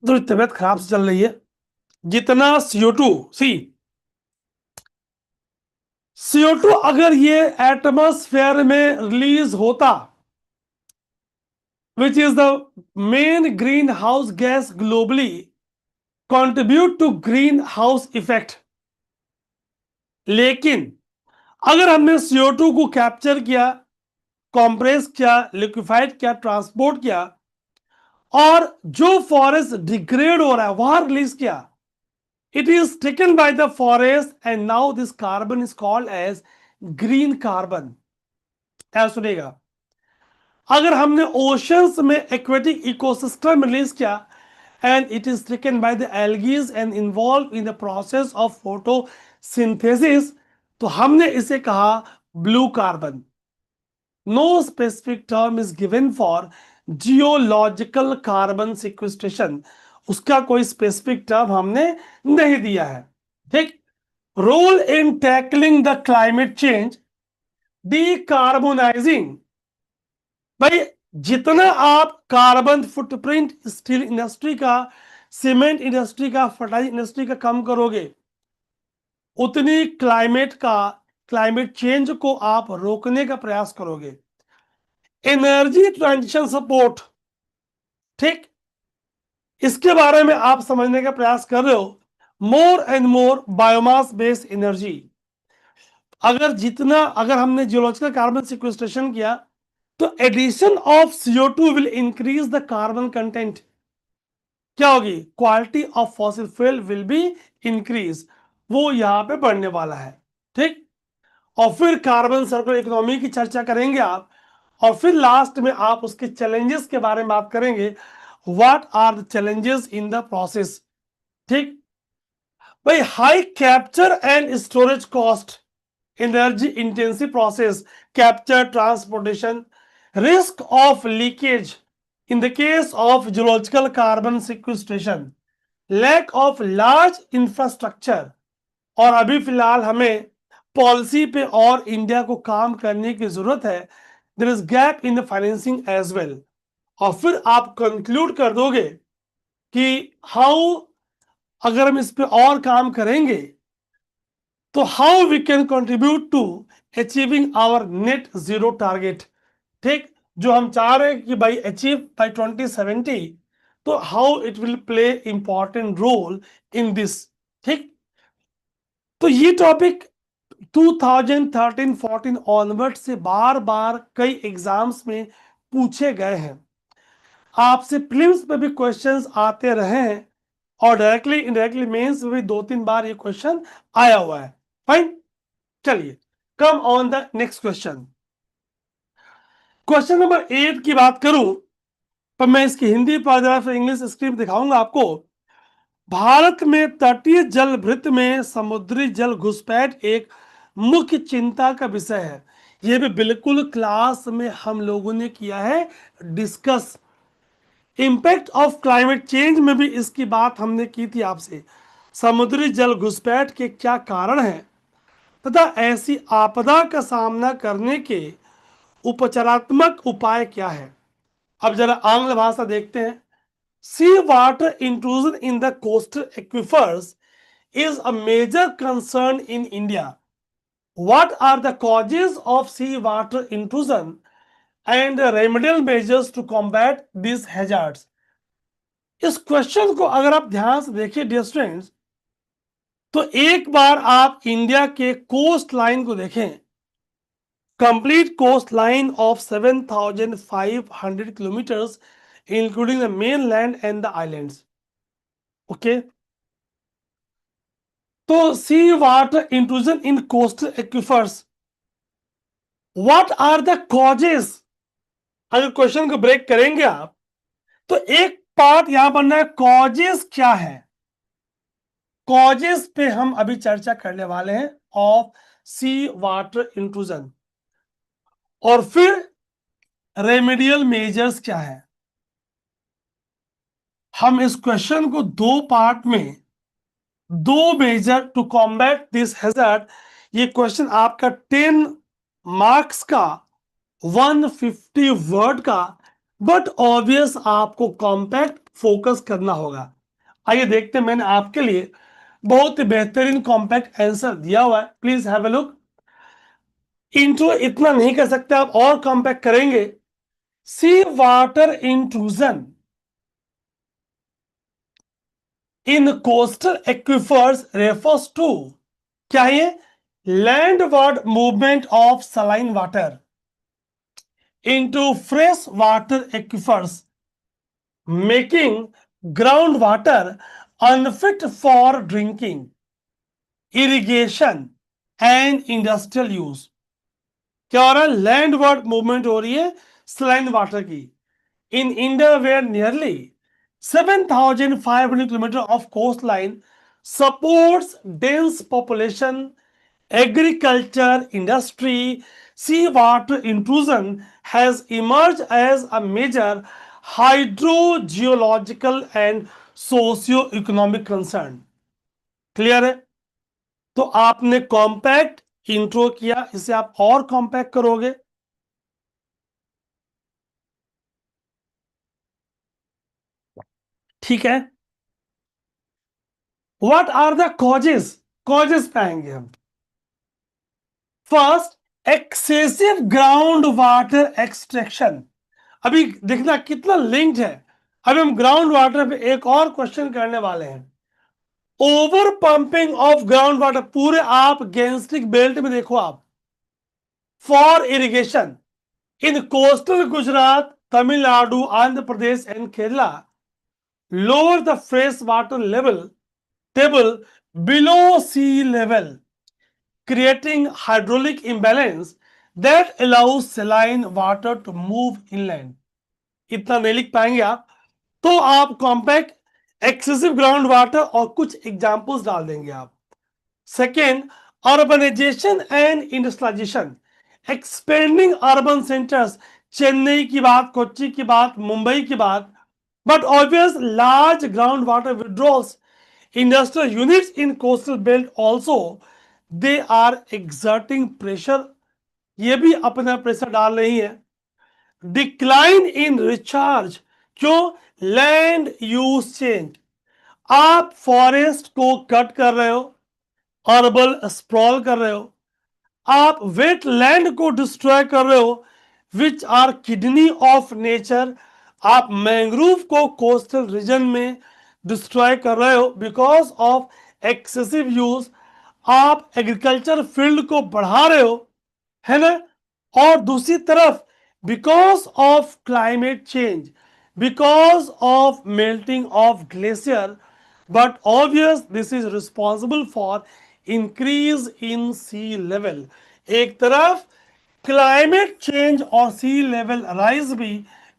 थोड़ी तबीयत खराब से चल रही है। जितना CO2 सी CO2 अगर ये एटमॉस्फेयर में रिलीज होता, which is the main green house gas globally, contribute to green house effect. लेकिन अगर हमने CO2 को कैप्चर किया, कॉम्प्रेस किया, लिक्विफाइड किया, ट्रांसपोर्ट किया, और जो फॉरेस्ट डिग्रेड हो रहा है वहां रिलीज किया, it is taken by the forest and now this carbon is called as green carbon। क्या सुनेगा? अगर हमने ओशंस में एक्वेटिक इकोसिस्टम रिलीज किया and it is taken by the algae and involved in the process of photosynthesis, तो हमने इसे कहा blue carbon. No specific term is given for geological carbon sequestration, उसका कोई स्पेसिफिक टर्म हमने नहीं दिया है। ठीक। Role in tackling the climate change, decarbonising. भाई जितना आप कार्बन फुटप्रिंट स्टील इंडस्ट्री का, सीमेंट इंडस्ट्री का, फर्टाइजर इंडस्ट्री का कम करोगे, उतनी क्लाइमेट चेंज को आप रोकने का प्रयास करोगे। एनर्जी ट्रांजिशन सपोर्ट, ठीक, इसके बारे में आप समझने का प्रयास कर रहे हो। More and more biomass based energy. अगर हमने जियोलॉजिकल कार्बन सिक्वेस्ट्रेशन किया तो addition of CO2 will increase the carbon content. क्या होगी? Quality of fossil fuel will be increase, वो यहां पे बढ़ने वाला है। ठीक। और फिर कार्बन सर्कुलर इकोनॉमी की चर्चा करेंगे आप, और फिर लास्ट में आप उसके चैलेंजेस के बारे में बात करेंगे। What are the challenges in the process? ठीक भाई, high capture and storage cost, energy intensive process, capture, transportation, risk of leakage in the case of geological carbon sequestration, lack of large infrastructure, और अभी फिलहाल हमें policy पे और India को काम करने की जरूरत है। There is gap in the financing as well. और फिर आप कंक्लूड कर दोगे कि हाउ, अगर हम इस पे और काम करेंगे तो how we can contribute to achieving our net zero target. ठीक, जो हम चाह रहे हैं कि भाई अचीव बाय 2070, तो how it will play important role in this. ठीक, तो ये टॉपिक 2013-14 ऑनवर्ड से बार बार कई एग्जाम्स में पूछे गए हैं। आपसे प्रीलिम्स में भी क्वेश्चंस आते रहे हैं, और डायरेक्टली इनडायरेक्टली मेंस में भी 2-3 बार ये क्वेश्चन आया हुआ है। फाइन, चलिए come on the next question. Question number 8 की बात करूं, पर मैं इसकी हिंदी पैराग्राफ इंग्लिश स्क्रिप्ट दिखाऊंगा आपको। भारत में तटीय जल वृत्त में समुद्री जल घुसपैठ एक मुख्य चिंता का विषय है। यह भी बिल्कुल क्लास में हम लोगों ने किया है discuss. Impact of climate change में भी इसकी बात हमने की थी आपसे। समुद्री जल घुसपैठ के क्या कारण हैं तथा ऐसी आपदा का सामना करने के उपचारात्मक उपाय क्या है। अब जरा आंग्ल भाषा देखते हैं। Sea water intrusion in the coastal aquifers is a major concern in India. What are the causes of sea water intrusion and remedial measures to combat these hazards? इस क्वेश्चन को अगर आप ध्यान से देखिए डियर स्टूडेंट्स, तो एक बार आप इंडिया के कोस्ट लाइन को देखें। Complete coast line of 7,500 kilometres including the mainland and the islands. Okay, तो sea water intrusion in coastal aquifers, what are the causes? अगर क्वेश्चन को ब्रेक करेंगे आप, तो एक पार्ट यहां बनना है कॉजेस क्या है। कॉजेस पे हम अभी चर्चा करने वाले हैं ऑफ सी वाटर इंट्रूजन, और फिर रेमेडियल मेजर्स क्या है। हम इस क्वेश्चन को दो पार्ट में, दो major to combat this hazard, ये क्वेश्चन आपका 10 मार्क्स का 150 वर्ड का बट ऑब्वियस आपको कॉम्पैक्ट फोकस करना होगा। आइए देखते हैं, मैंने आपके लिए बहुत ही बेहतरीन कॉम्पैक्ट आंसर दिया हुआ है, please have a look. Intro इतना नहीं कर सकते आप, और कॉम्पैक्ट करेंगे। Sea water intrusion in coastal aquifers refers to, क्या है ये? Landward movement of saline water into fresh water aquifers, making groundwater unfit for drinking, irrigation and industrial use। क्या हो रहा है? लैंडवर्ड मूवमेंट हो रही है सलाइन वाटर की in India, where nearly 7,500 kilometre of coast line supports dense population, agriculture, industry. Seawater intrusion has emerged as a major hydrogeological and socio-economic concern। Clear है? तो आपने कॉम्पैक्ट इंट्रो किया, इसे आप और कॉम्पैक्ट करोगे। ठीक है। What are the causes? Causes पाएंगे हम। First, excessive ground water extraction. अभी देखना कितना लिंक्ड है। अभी हम ग्राउंड वाटर पे एक और क्वेश्चन करने वाले हैं। Over pumping of ground water, पूरे आप गैंस्ट्रिक बेल्ट में देखो आप, for irrigation in coastal Gujarat, Tamil Nadu, Andhra Pradesh and Kerala, lower the fresh water level table below sea level, creating hydraulic imbalance that allows saline water to move inland। इतना नहीं लिख पाएंगे आप, तो आप कॉम्पैक्ट, एक्सेसिव ग्राउंड वाटर और कुछ एग्जांपल्स डाल देंगे आप। Second, urbanisation and industrialisation, expanding urban centres, Chennai की बात, कोच्चि की बात, मुंबई की बात, but obvious large groundwater withdrawals, industrial units in coastal belt also, they are exerting pressure, ये भी अपना प्रेशर डाल रही है। डिक्लाइन इन रिचार्ज, क्यों? लैंड यूज चेंज, आप फॉरेस्ट को कट कर रहे हो, अर्बन स्प्रॉल कर रहे हो, आप वेटलैंड को डिस्ट्रॉय कर रहे हो, which are kidney of nature, आप मैंग्रोव को कोस्टल रीजन में डिस्ट्रॉय कर रहे हो बिकॉज ऑफ एक्सेसिव यूज, आप एग्रीकल्चर फील्ड को बढ़ा रहे हो, है ना? और दूसरी तरफ because of climate change, because of melting of glacier, but obvious this is responsible for increase in sea level। एक तरफ क्लाइमेट चेंज और सी लेवल राइज भी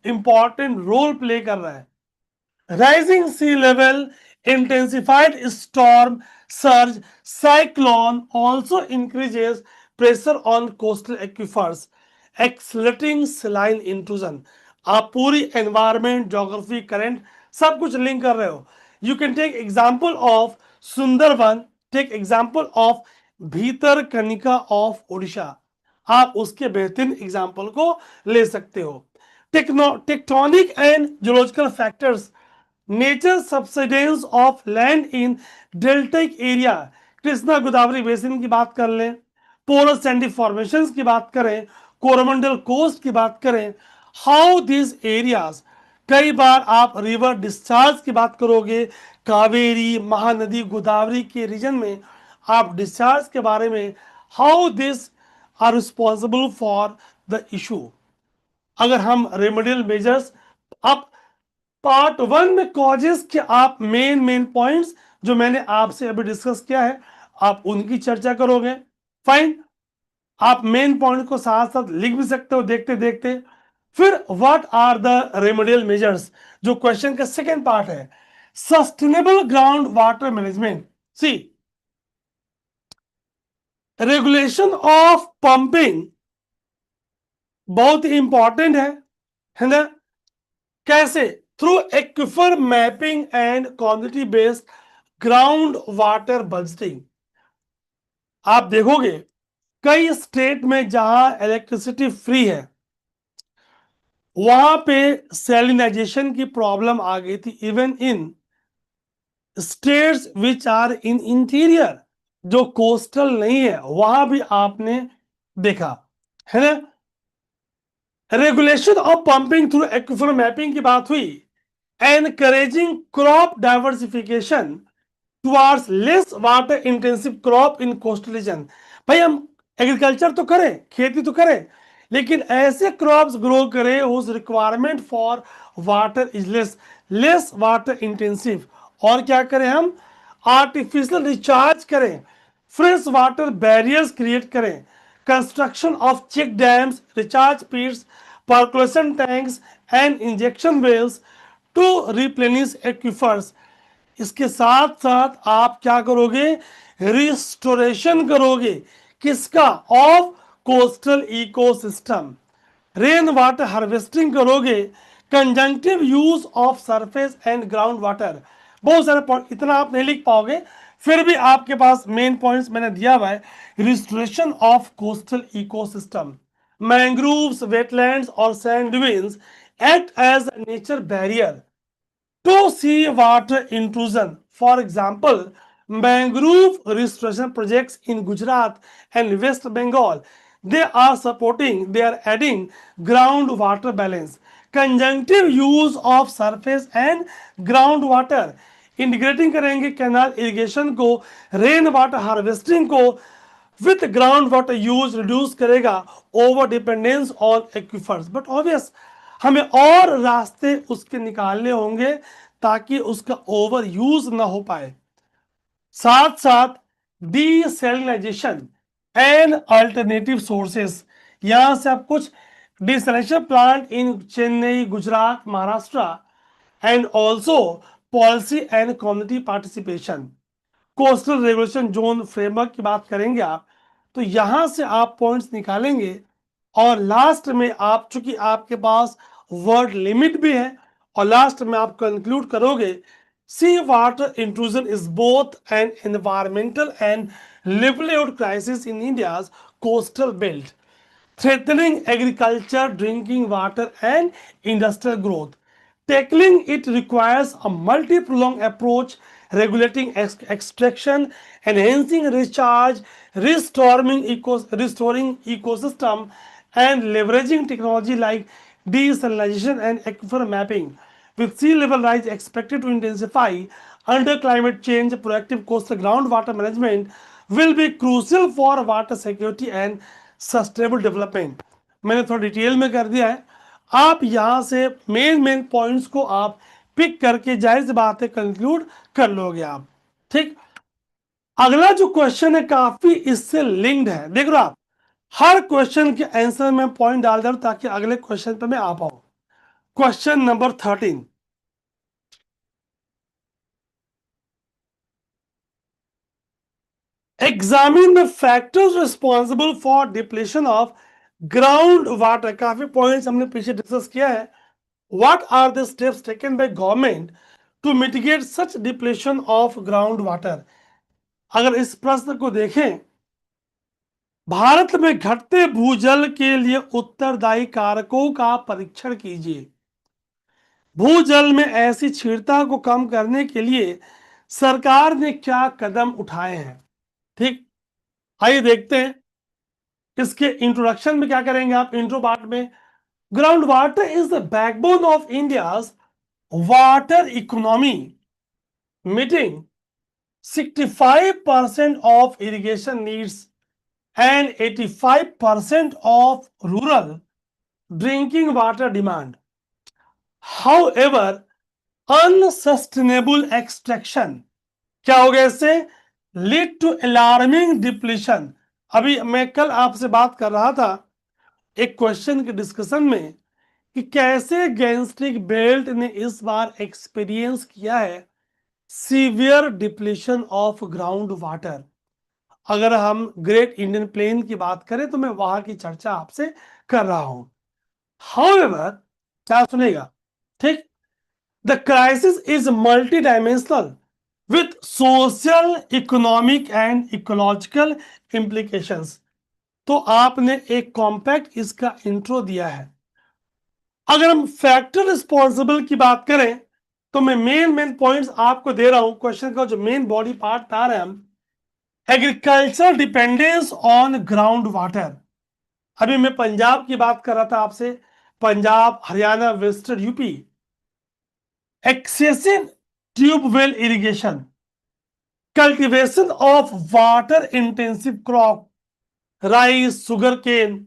इंपॉर्टेंट रोल प्ले कर रहा है। Rising sea level, intensified storm surge, cyclone also increases pressure on coastal aquifers, accelerating saline intrusion। आप पूरी environment, geography, current सब कुछ लिंक कर रहे हो। You can take example of Sundarban, take example of Bhitarkanika of Orissa, आप उसके बेहतरीन एग्जाम्पल को ले सकते हो। Tectonic and geological factors, nature subsidence of land in deltaic area, Krishna Godavari basin की बात कर लें, पोरस सैंडी फॉर्मेशंस की बात करें, कोरोमंडल कोस्ट की बात करें, हाउ दिस एरियाज, कई बार आप रिवर डिस्चार्ज की बात करोगे, कावेरी, महानदी, गोदावरी के रीजन में आप डिस्चार्ज के बारे में, how this are responsible for the issue. अगर हम रेमेडियल मेजर्स, आप पार्ट वन में कॉजेस के आप मेन पॉइंट्स जो मैंने आपसे अभी डिस्कस किया है, आप उनकी चर्चा करोगे, फाइन। आप मेन पॉइंट को साथ साथ लिख भी सकते हो देखते देखते। फिर what are the remedial measures, जो क्वेश्चन का सेकेंड पार्ट है, sustainable ground water management. See, regulation of pumping बहुत ही इंपॉर्टेंट है ना? कैसे? Through aquifer mapping and community based ground water budgeting. आप देखोगे कई स्टेट में जहां इलेक्ट्रिसिटी फ्री है, वहां पे सैलिनाइजेशन की प्रॉब्लम आ गई थी even in states which are in interior, जो कोस्टल नहीं है वहां भी आपने देखा है ना। Regulation of pumping through aquifer mapping की बात हुई, encouraging crop diversification towards less water intensive crop in coastal region. भाई हम एग्रीकल्चर तो करें, खेती तो करें, लेकिन ऐसे क्रॉप्स ग्रो करें whose requirement for water is less water intensive. और क्या करें हम, आर्टिफिशियल रिचार्ज करें, फ्रेश वाटर बैरियर्स क्रिएट करें, construction of check dams, recharge pits, percolation tanks and injection wells to replenish aquifers। इसके साथ साथ आप क्या करोगे, रिस्टोरेशन करोगे, किसका, of coastal ecosystem, rain water harvesting करोगे, conjunctive use of surface and ground water. बहुत सारे पॉइंट, इतना आप नहीं लिख पाओगे, फिर भी आपके पास मेन पॉइंट्स मैंने दिया हुआ है। Restoration of coastal ecosystem, mangroves, wetlands और sand dunes act as nature barrier to sea water intrusion. For example, mangrove restoration projects in Gujarat and West Bengal, they are supporting, they are adding groundwater balance, conjunctive use of surface and groundwater, integrating करेंगे canal irrigation को, rain water harvesting को with ground water use reduce करेगा over dependence on aquifers. But obvious हमें और रास्ते उसके निकालने होंगे ताकि उसका ओवर यूज ना हो पाए। साथ साथ डीसैलिनाइजेशन एंड अल्टरनेटिव सोर्सेस, यहां से आप कुछ desalination plant in Chennai, Gujarat, Maharashtra and also policy and community participation, coastal regulation zone framework की बात करेंगे आप, तो यहां से आप पॉइंट्स निकालेंगे। और लास्ट में आप, चूंकि आपके पास वर्ड लिमिट भी है, और लास्ट में आप कंक्लूड करोगे, sea water intrusion is both an environmental and livelihood crisis in India's coastal belt, threatening agriculture, drinking water, and industrial growth. Tackling it requires a multi-pronged approach, regulating extraction, enhancing recharge, restoring ecosystem, and leveraging technology like desalination and aquifer mapping. With sea level rise expected to intensify under climate change, proactive coastal groundwater management will be crucial for water security and sustainable development. मैंने थोड़ा detail में कर दिया है, आप यहां से main points को आप पिक करके जायज बात है कंक्लूड कर लोगे आप। ठीक, अगला जो क्वेश्चन है काफी इससे लिंक्ड है, देख लो आप, हर क्वेश्चन के आंसर में पॉइंट डाल दे ताकि अगले क्वेश्चन पे मैं आ पाऊं। Question number 13, examine the factors responsible for depletion of ground water. काफी पॉइंट्स हमने पीछे डिस्कस किया है। What are the steps taken by government to mitigate such depletion of ground water. अगर इस प्रश्न को देखें, भारत में घटते भूजल के लिए उत्तरदायी कारकों का परीक्षण कीजिए। भूजल में ऐसी छीड़ता को कम करने के लिए सरकार ने क्या कदम उठाए हैं। ठीक, आइए देखते हैं। इसके इंट्रोडक्शन में क्या करेंगे आप, इंट्रो पार्ट में, ground water is the backbone of India's water economy, meeting 65% of irrigation needs and 85% of rural drinking water demand. However, unsustainable extraction क्या हो गया इससे, lead to alarming depletion। अभी मैं कल आपसे बात कर रहा था एक क्वेश्चन के डिस्कशन में कि कैसे गैंस्ट्रिक बेल्ट ने इस बार एक्सपीरियंस किया है severe depletion of ground water. अगर हम ग्रेट इंडियन प्लेन की बात करें तो मैं वहां की चर्चा आपसे कर रहा हूं। हाउएवर, क्या सुनेगा, ठीक, the crisis is multi dimensional with social, economic and ecological implications. तो आपने एक कॉम्पैक्ट इसका इंट्रो दिया है। अगर हम फैक्टर रिस्पॉन्सिबल की बात करें तो मैं मेन पॉइंट्स आपको दे रहा हूं। क्वेश्चन का जो मेन बॉडी पार्ट बता रहे हैं हम, agriculture dependence on ground water. अभी मैं पंजाब की बात कर रहा था आपसे, Punjab, Haryana, western UP, excessive tubewell irrigation, cultivation of water intensive crop, rice, sugar cane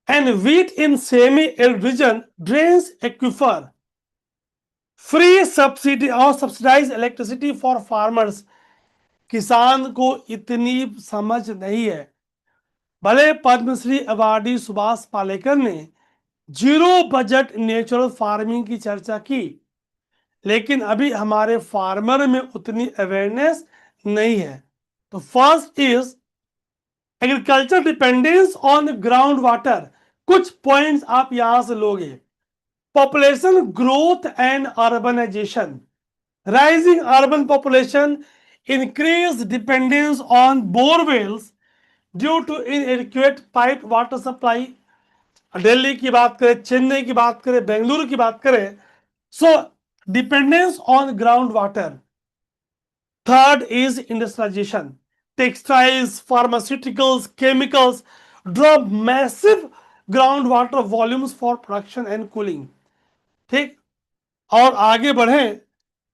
and wheat in semi-arid region drains aquifer, free subsidy और subsidized electricity for farmers। किसान को इतनी समझ नहीं है। भले पद्मश्री अवार्डी सुभाष पालेकर ने जीरो बजट नेचुरल फार्मिंग की चर्चा की, लेकिन अभी हमारे फार्मर में उतनी अवेयरनेस नहीं है। तो first is agriculture dependence on ground water. कुछ पॉइंट्स आप यहां से लोगे। Population growth and urbanisation, rising urban population, increase dependence on borewells due to inadequate pipe water supply. Delhi की बात करें, चेन्नई की बात करें, बेंगलुरु की बात करें, so dependence on ground water. Third is industrialisation, textiles, pharmaceuticals, chemicals drop massive ground water volumes for production and cooling. ठीक, और आगे बढ़े,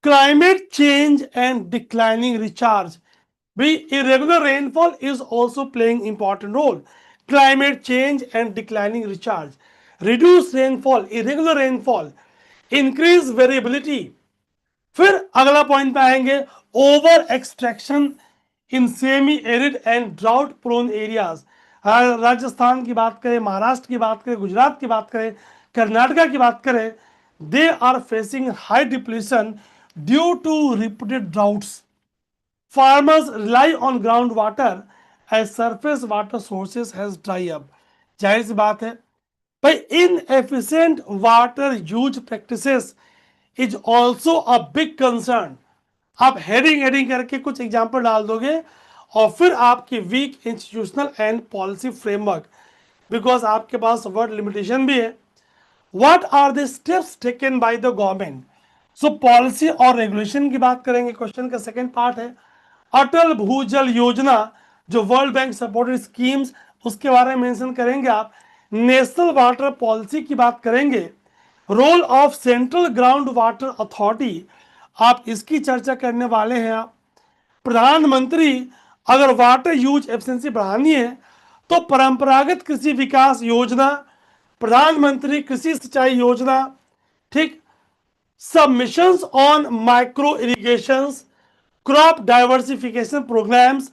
climate change and declining recharge. भी irregular rainfall is also playing important role. Climate change and declining recharge, reduced rainfall, irregular rainfall, increased variability। फिर अगला point पे आएंगे, over extraction in semi arid and drought prone areas. Rajasthan की बात करें, महाराष्ट्र की बात करें, गुजरात की बात करें, कर्नाटका की बात करें, they are facing high depletion due to repeated droughts. Farmers rely on groundwater as surface water sources has dry up। जाहिर सी बात है भाई, inefficient water use practices is also a big concern। आप हेडिंग करके कुछ एग्जाम्पल डाल दोगे और फिर आपकी weak institutional and policy framework, because आपके पास वर्ड लिमिटेशन भी है। What are the steps taken by the government? So policy और रेगुलेशन की बात करेंगे। क्वेश्चन का सेकंड पार्ट है अटल भूजल योजना, जो वर्ल्ड बैंक सपोर्टेड स्कीम्स, उसके बारे में मेंशन करेंगे आप। नेशनल वाटर पॉलिसी की बात करेंगे। Role of central ground water authority, आप इसकी चर्चा करने वाले हैं आप। प्रधानमंत्री, अगर वाटर यूज एफिशिएंसी बढ़ानी है तो परंपरागत कृषि विकास योजना, प्रधानमंत्री कृषि सिंचाई योजना। ठीक, submissions on micro irrigations, crop diversification programmes.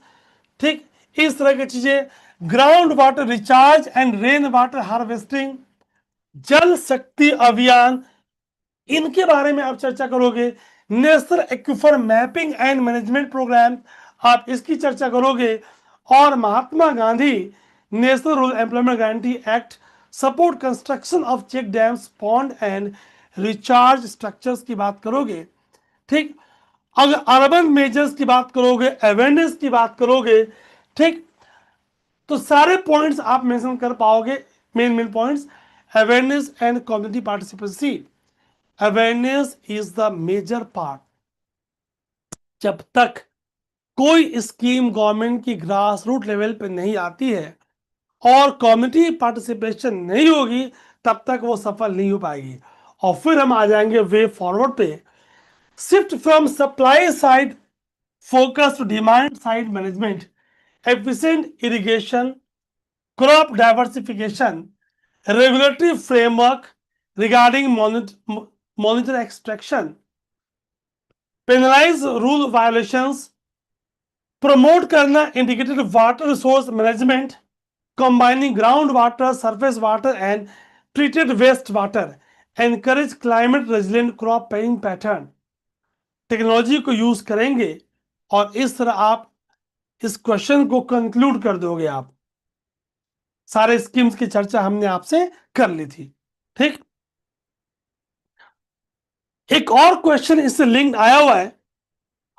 ठीक, इस तरह की चीजें, ground water recharge and rain water harvesting, Jal Shakti Abhiyan, इनके बारे में आप चर्चा करोगे। National Aquifer mapping and Management Programme, आप इसकी चर्चा करोगे। और Mahatma Gandhi National Rural Employment Guarantee Act, support construction of check dams, pond and recharge structures की बात करोगे। ठीक, अगर अर्बन मेजर्स की बात करोगे, अवेयरनेस की बात करोगे, ठीक, तो सारे पॉइंट्स आप मेंशन कर पाओगे। Main points, awareness and community participation. Awareness is the major part. जब तक कोई स्कीम गवर्नमेंट की ग्रास रूट लेवल पे नहीं आती है और कम्युनिटी पार्टिसिपेशन नहीं होगी, तब तक वो सफल नहीं हो पाएगी। और फिर हम आ जाएंगे वे फॉरवर्ड पे। Shift from supply side focus to demand side management, efficient irrigation, crop diversification, regulatory framework regarding monitor extraction, penalise rule violations, promote करना integrated water resource management combining groundwater, surface water and treated wastewater, encourage climate resilient crop paying pattern। Technology को use करेंगे और इस तरह आप इस question को conclude कर दोगे। आप सारे स्कीम्स की चर्चा हमने आपसे कर ली थी। ठीक, एक और क्वेश्चन इससे लिंक आया हुआ है,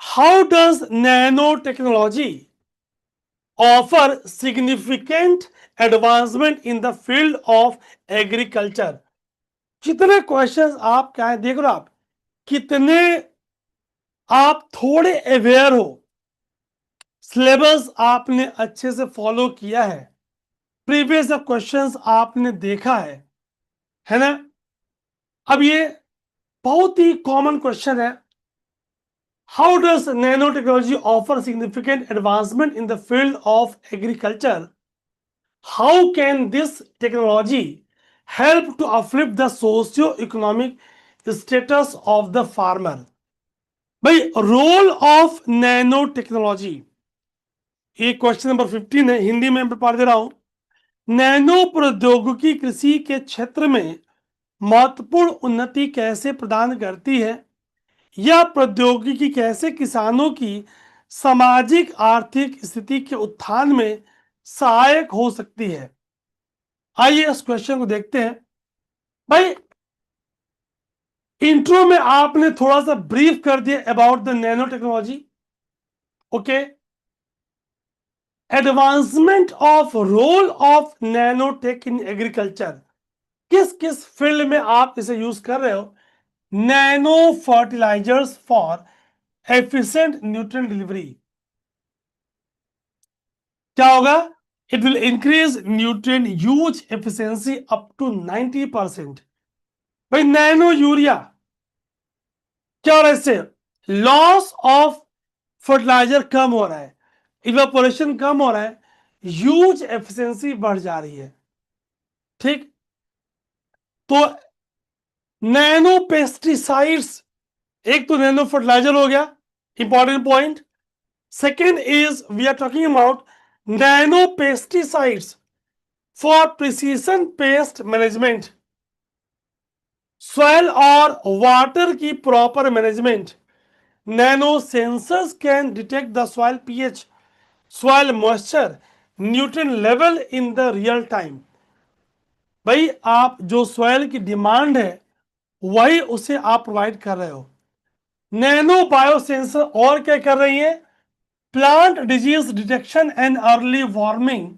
how does nano technology offer significant advancement in the field of agriculture. कितने क्वेश्चंस आप क्या है देख रहे हो, आप कितने आप थोड़े अवेयर हो, सिलेबस आपने अच्छे से फॉलो किया है, प्रीवियस क्वेश्चंस आपने देखा है ना। अब ये बहुत ही कॉमन क्वेश्चन है, how does nano technology offer significant advancement in the field of agriculture, how can this technology help to uplift the socio economic status of the farmer. भाई रोल ऑफ नैनो टेक्नोलॉजी, ये question number 15 है, हिंदी में पढ़ दे रहा हूं। Nano प्रौद्योगिकी कृषि के क्षेत्र में महत्वपूर्ण उन्नति कैसे प्रदान करती है, यह प्रौद्योगिकी कैसे किसानों की सामाजिक आर्थिक स्थिति के उत्थान में सहायक हो सकती है। आइए इस क्वेश्चन को देखते हैं। भाई इंट्रो में आपने थोड़ा सा ब्रीफ कर दिया about the nano technology, okay. Advancement of role of nano tech in agriculture, किस किस फील्ड में आप इसे यूज कर रहे हो। Nano fertilisers for efficient nutrient delivery, क्या होगा, it will increase nutrient use efficiency up to 90%। भाई नैनो यूरिया, क्या हो रहा है इससे, लॉस ऑफ फर्टिलाइजर कम हो रहा है, इवेपोरेशन कम हो रहा है, यूज एफिशिएंसी बढ़ जा रही है, ठीक। तो नैनो पेस्टिसाइड्स, एक तो नैनो फर्टिलाइजर हो गया, important point. Second is we are talking about nano pesticides for precision pest management, soil और वाटर की proper management. Nano sensors can detect the soil pH, soil moisture, nutrient level in the real time. भाई आप जो soil की demand है वही उसे आप प्रोवाइड कर रहे हो। नैनो बायोसेंसर और क्या कर रही है, plant disease detection and early warning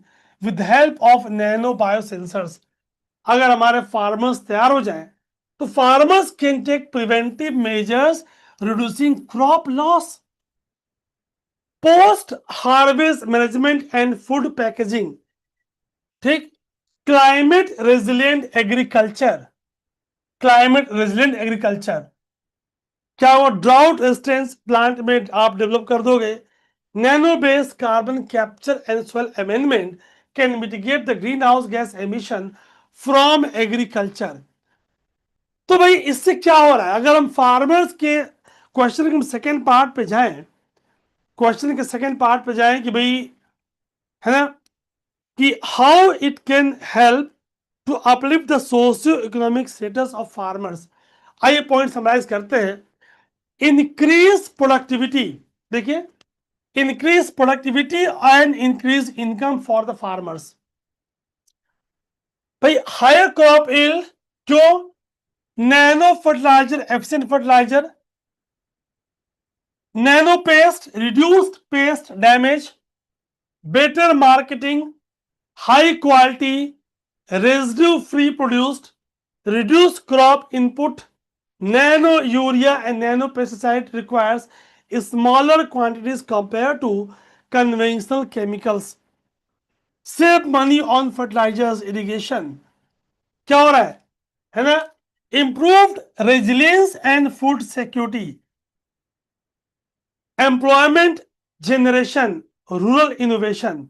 with help of nano biosensors. अगर हमारे फार्मर्स तैयार हो जाएं तो farmers can take preventive measures reducing crop loss, post harvest management and food packaging, ठीक। Climate resilient agriculture, climate resilient agriculture क्या वो drought resistance plant में आप डेवलप कर दोगे। Nano based carbon capture and soil amendment can mitigate the green house gas emission from agriculture. तो भाई इससे क्या हो रहा है, अगर हम फार्मर्स के क्वेश्चन के सेकेंड पार्ट पे जाएं, क्वेश्चन के सेकेंड पार्ट पे जाएं कि भाई, है ना, कि how it can help to uplift the socio economic status of farmers. आइए पॉइंट समराइज करते हैं। इंक्रीज प्रोडक्टिविटी, देखिए, increase productivity and increase income for the farmers. भाई हायर क्रॉप यील्ड, क्यों, nano fertiliser, efficient fertiliser, nano pest, reduced pest damage, better marketing, high quality residue free produced, reduce crop input, nano urea and nano pesticide requires smaller quantities compared to conventional chemicals, save money on fertilizers, irrigation, क्या हो रहा है ना, improved resilience and food security, employment generation, rural innovation।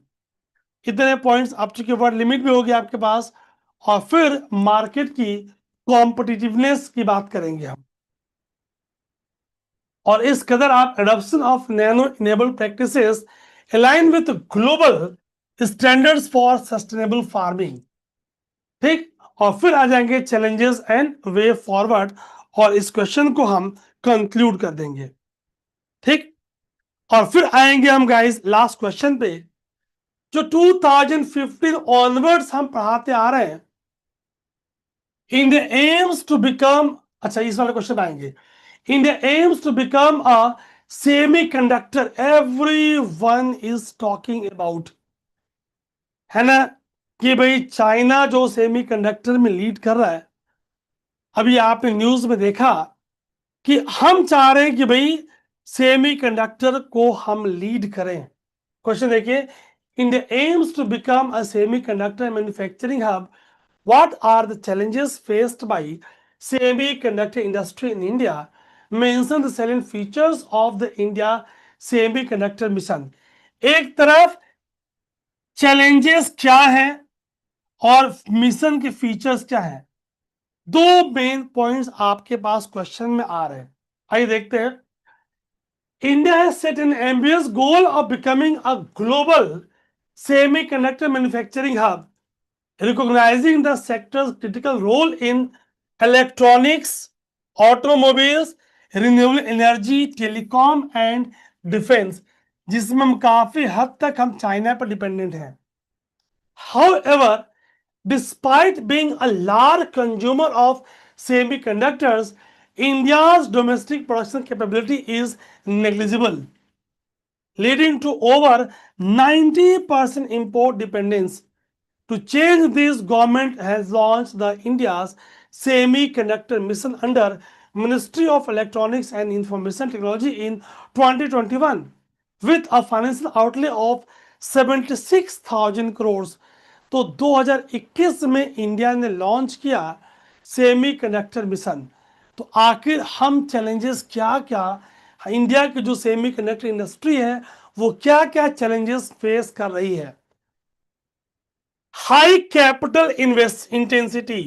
इतने points आप चुके, word limit भी होगी आपके पास, और फिर मार्केट की कॉम्पिटिटिवनेस की बात करेंगे हम। और इस कदर आप adoption of nano enable practices align with global standards for sustainable farming, ठीक। और फिर आ जाएंगे चैलेंजेस एंड वे फॉरवर्ड, और इस क्वेश्चन को हम कंक्लूड कर देंगे, ठीक। और फिर आएंगे हम गाइस लास्ट क्वेश्चन पे, जो 2015 ऑनवर्ड्स हम पढ़ाते आ रहे हैं, in the aims to become, अच्छा इस वाले क्वेश्चन आएंगे, in the aims to become a semiconductor everyone is talking about, है ना, कि भाई चाइना जो सेमीकंडक्टर में लीड कर रहा है, अभी आपने न्यूज में देखा कि हम चाह रहे हैं कि भाई सेमीकंडक्टर को हम लीड करें। क्वेश्चन देखिए, India aims to become a semiconductor manufacturing hub, what are the challenges faced by semiconductor industry in India? Mention the salient features of the India semiconductor mission. एक तरफ चैलेंजेस क्या है और mission के features क्या है, दो मेन पॉइंट्स आपके पास क्वेश्चन में आ रहे हैं। आइए देखते हैं। India has set an ambitious goal of becoming a global semiconductor manufacturing hub, recognizing the sector's critical role in electronics, automobiles, renewable energy, telecom and defense, जिसमें हम काफी हद तक हम चाइना पर डिपेंडेंट हैं। However, despite being a large consumer of semiconductors, India's domestic production capability is negligible, leading to over 90% import dependence. To change this, government has launched the India's Semiconductor Mission under Ministry of Electronics and Information Technology in 2021 with a financial outlay of 76,000 crores. तो 2021 में India ने launch किया semiconductor mission. तो आखिर हम challenges क्या क्या, India की जो सेमीकंडक्टर इंडस्ट्री है वो क्या क्या चैलेंजेस फेस कर रही है। हाई कैपिटल इन्वेस्ट इंटेंसिटी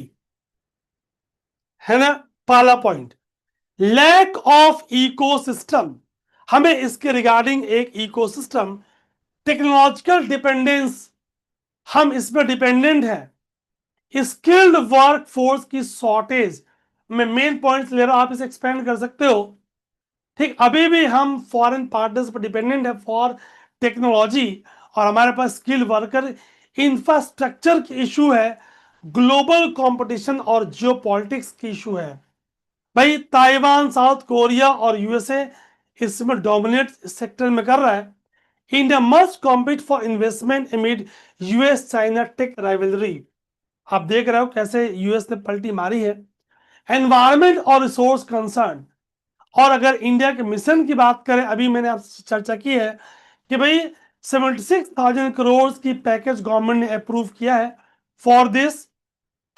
है ना पहला पॉइंट। लैक ऑफ इकोसिस्टम, हमें इसके रिगार्डिंग एक इकोसिस्टम, टेक्नोलॉजिकल डिपेंडेंस, हम इस पर डिपेंडेंट हैं। स्किल्ड वर्क फोर्स की शॉर्टेज, मैं मेन पॉइंट्स ले रहा हूं, आप इसे एक्सपेंड कर सकते हो। ठीक, अभी भी हम फॉरेन पार्टनर्स पर डिपेंडेंट है फॉर टेक्नोलॉजी, और हमारे पास स्किल वर्कर, इंफ्रास्ट्रक्चर की इशू है, ग्लोबल कंपटीशन और जियोपॉलिटिक्स की इशू है। भाई ताइवान, साउथ कोरिया और यूएसए इसमें डोमिनेट सेक्टर में कर रहा है। India must compete for investment amid US China tech rivalry. आप देख रहे हो कैसे यूएस ने पलटी मारी है। एनवायरमेंट और रिसोर्स कंसर्न, और अगर इंडिया के मिशन की बात करें, अभी मैंने आपसे चर्चा की है कि भाई 76,000 करोड़ की पैकेज गवर्नमेंट ने अप्रूव किया है। फॉर दिस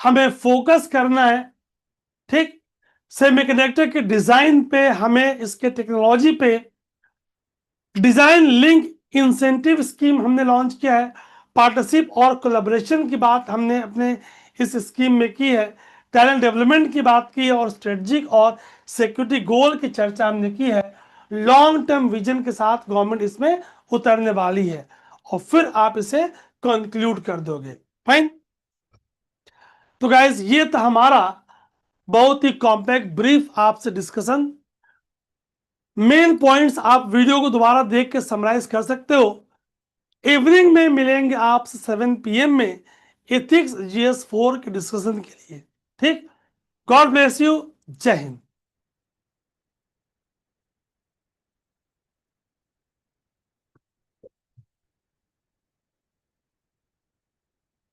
हमें फोकस करना है। ठीक, सेमीकंडक्टर के डिजाइन पे, हमें इसके टेक्नोलॉजी पे, डिजाइन लिंक इंसेंटिव स्कीम हमने लॉन्च किया है। पार्टनरशिप और कोलैबोरेशन की बात हमने अपने इस स्कीम में की है। टैलेंट डेवलपमेंट की बात की है और स्ट्रेटजिक और सिक्योरिटी गोल की चर्चा हमने की है। लॉन्ग टर्म विजन के साथ गवर्नमेंट इसमें उतरने वाली है और फिर आप इसे कंक्लूड कर दोगे। फाइन। तो गाइज ये था हमारा बहुत ही कॉम्पैक्ट ब्रीफ आपसे डिस्कशन। मेन पॉइंट्स आप वीडियो को दोबारा देख के समराइज कर सकते हो। इवनिंग में मिलेंगे आपसे 7 PM में एथिक्स GS4 के डिस्कशन के लिए। ठीक, गॉड ब्लेस यू, जय हिंद।